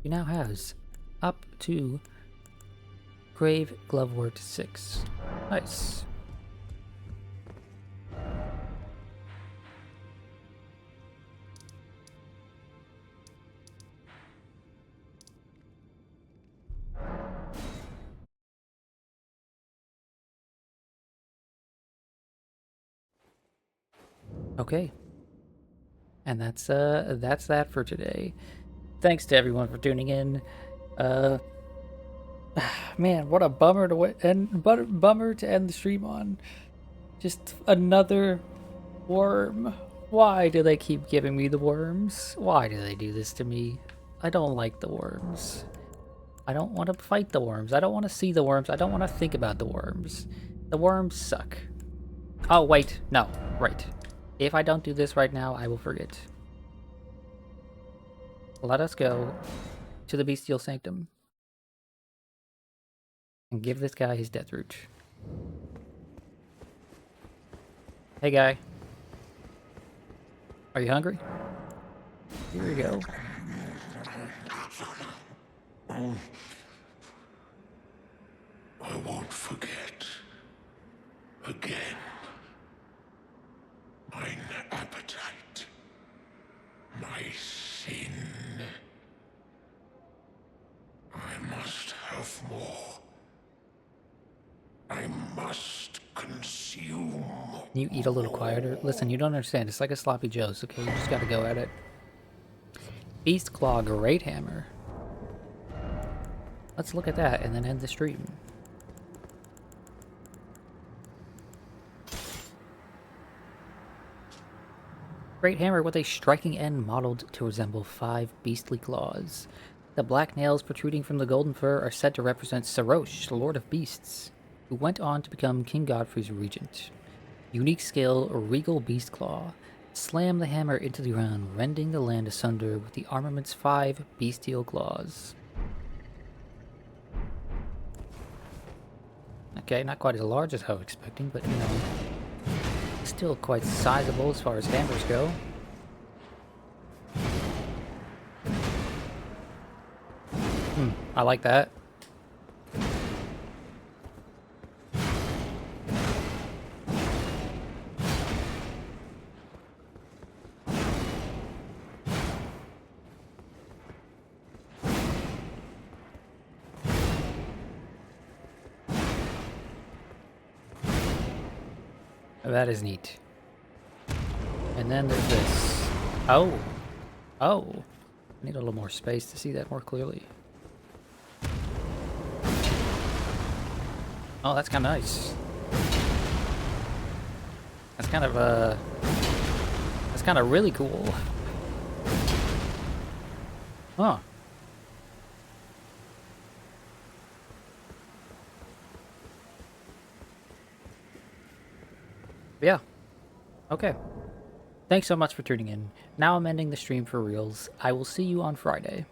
A: He now has up to Grave Glovewort 6. Nice. Okay. And that's that for today. thanks to everyone for tuning in. Uh, man, what a bummer to bummer to end the stream on. Just another worm. Why do they keep giving me the worms? Why do they do this to me? I don't like the worms. I don't want to fight the worms. I don't want to see the worms. I don't want to think about the worms. The worms suck. Oh, wait. No. Right. If I don't do this right now, I will forget. Let us go to the Bestial Sanctum and give this guy his death root. Hey, guy. Are you hungry? Here we go.
E: I won't forget. Again. Mine appetite. My sin. I must have more. I must consume.
A: Can you eat a little quieter? Listen, you don't understand. It's like a sloppy joe's, okay? You just gotta go at it. Beast Claw Great Hammer. Let's look at that and then end the stream. Great Hammer with a striking end modeled to resemble 5 beastly claws. The black nails protruding from the golden fur are said to represent Sarosh, the Lord of Beasts, who went on to become King Godfrey's regent. Unique skill, Regal Beast Claw. Slam the hammer into the ground, rending the land asunder with the armament's 5 bestial claws. Okay, not quite as large as I was expecting, but, you know, still quite sizable as far as hammers go. I like that. That is neat. And then there's this. Oh. Oh. I need a little more space to see that more clearly. Oh, that's kind of nice. That's kind of really cool. Huh. Yeah. Okay. Thanks so much for tuning in. Now I'm ending the stream for reals. I will see you on Friday.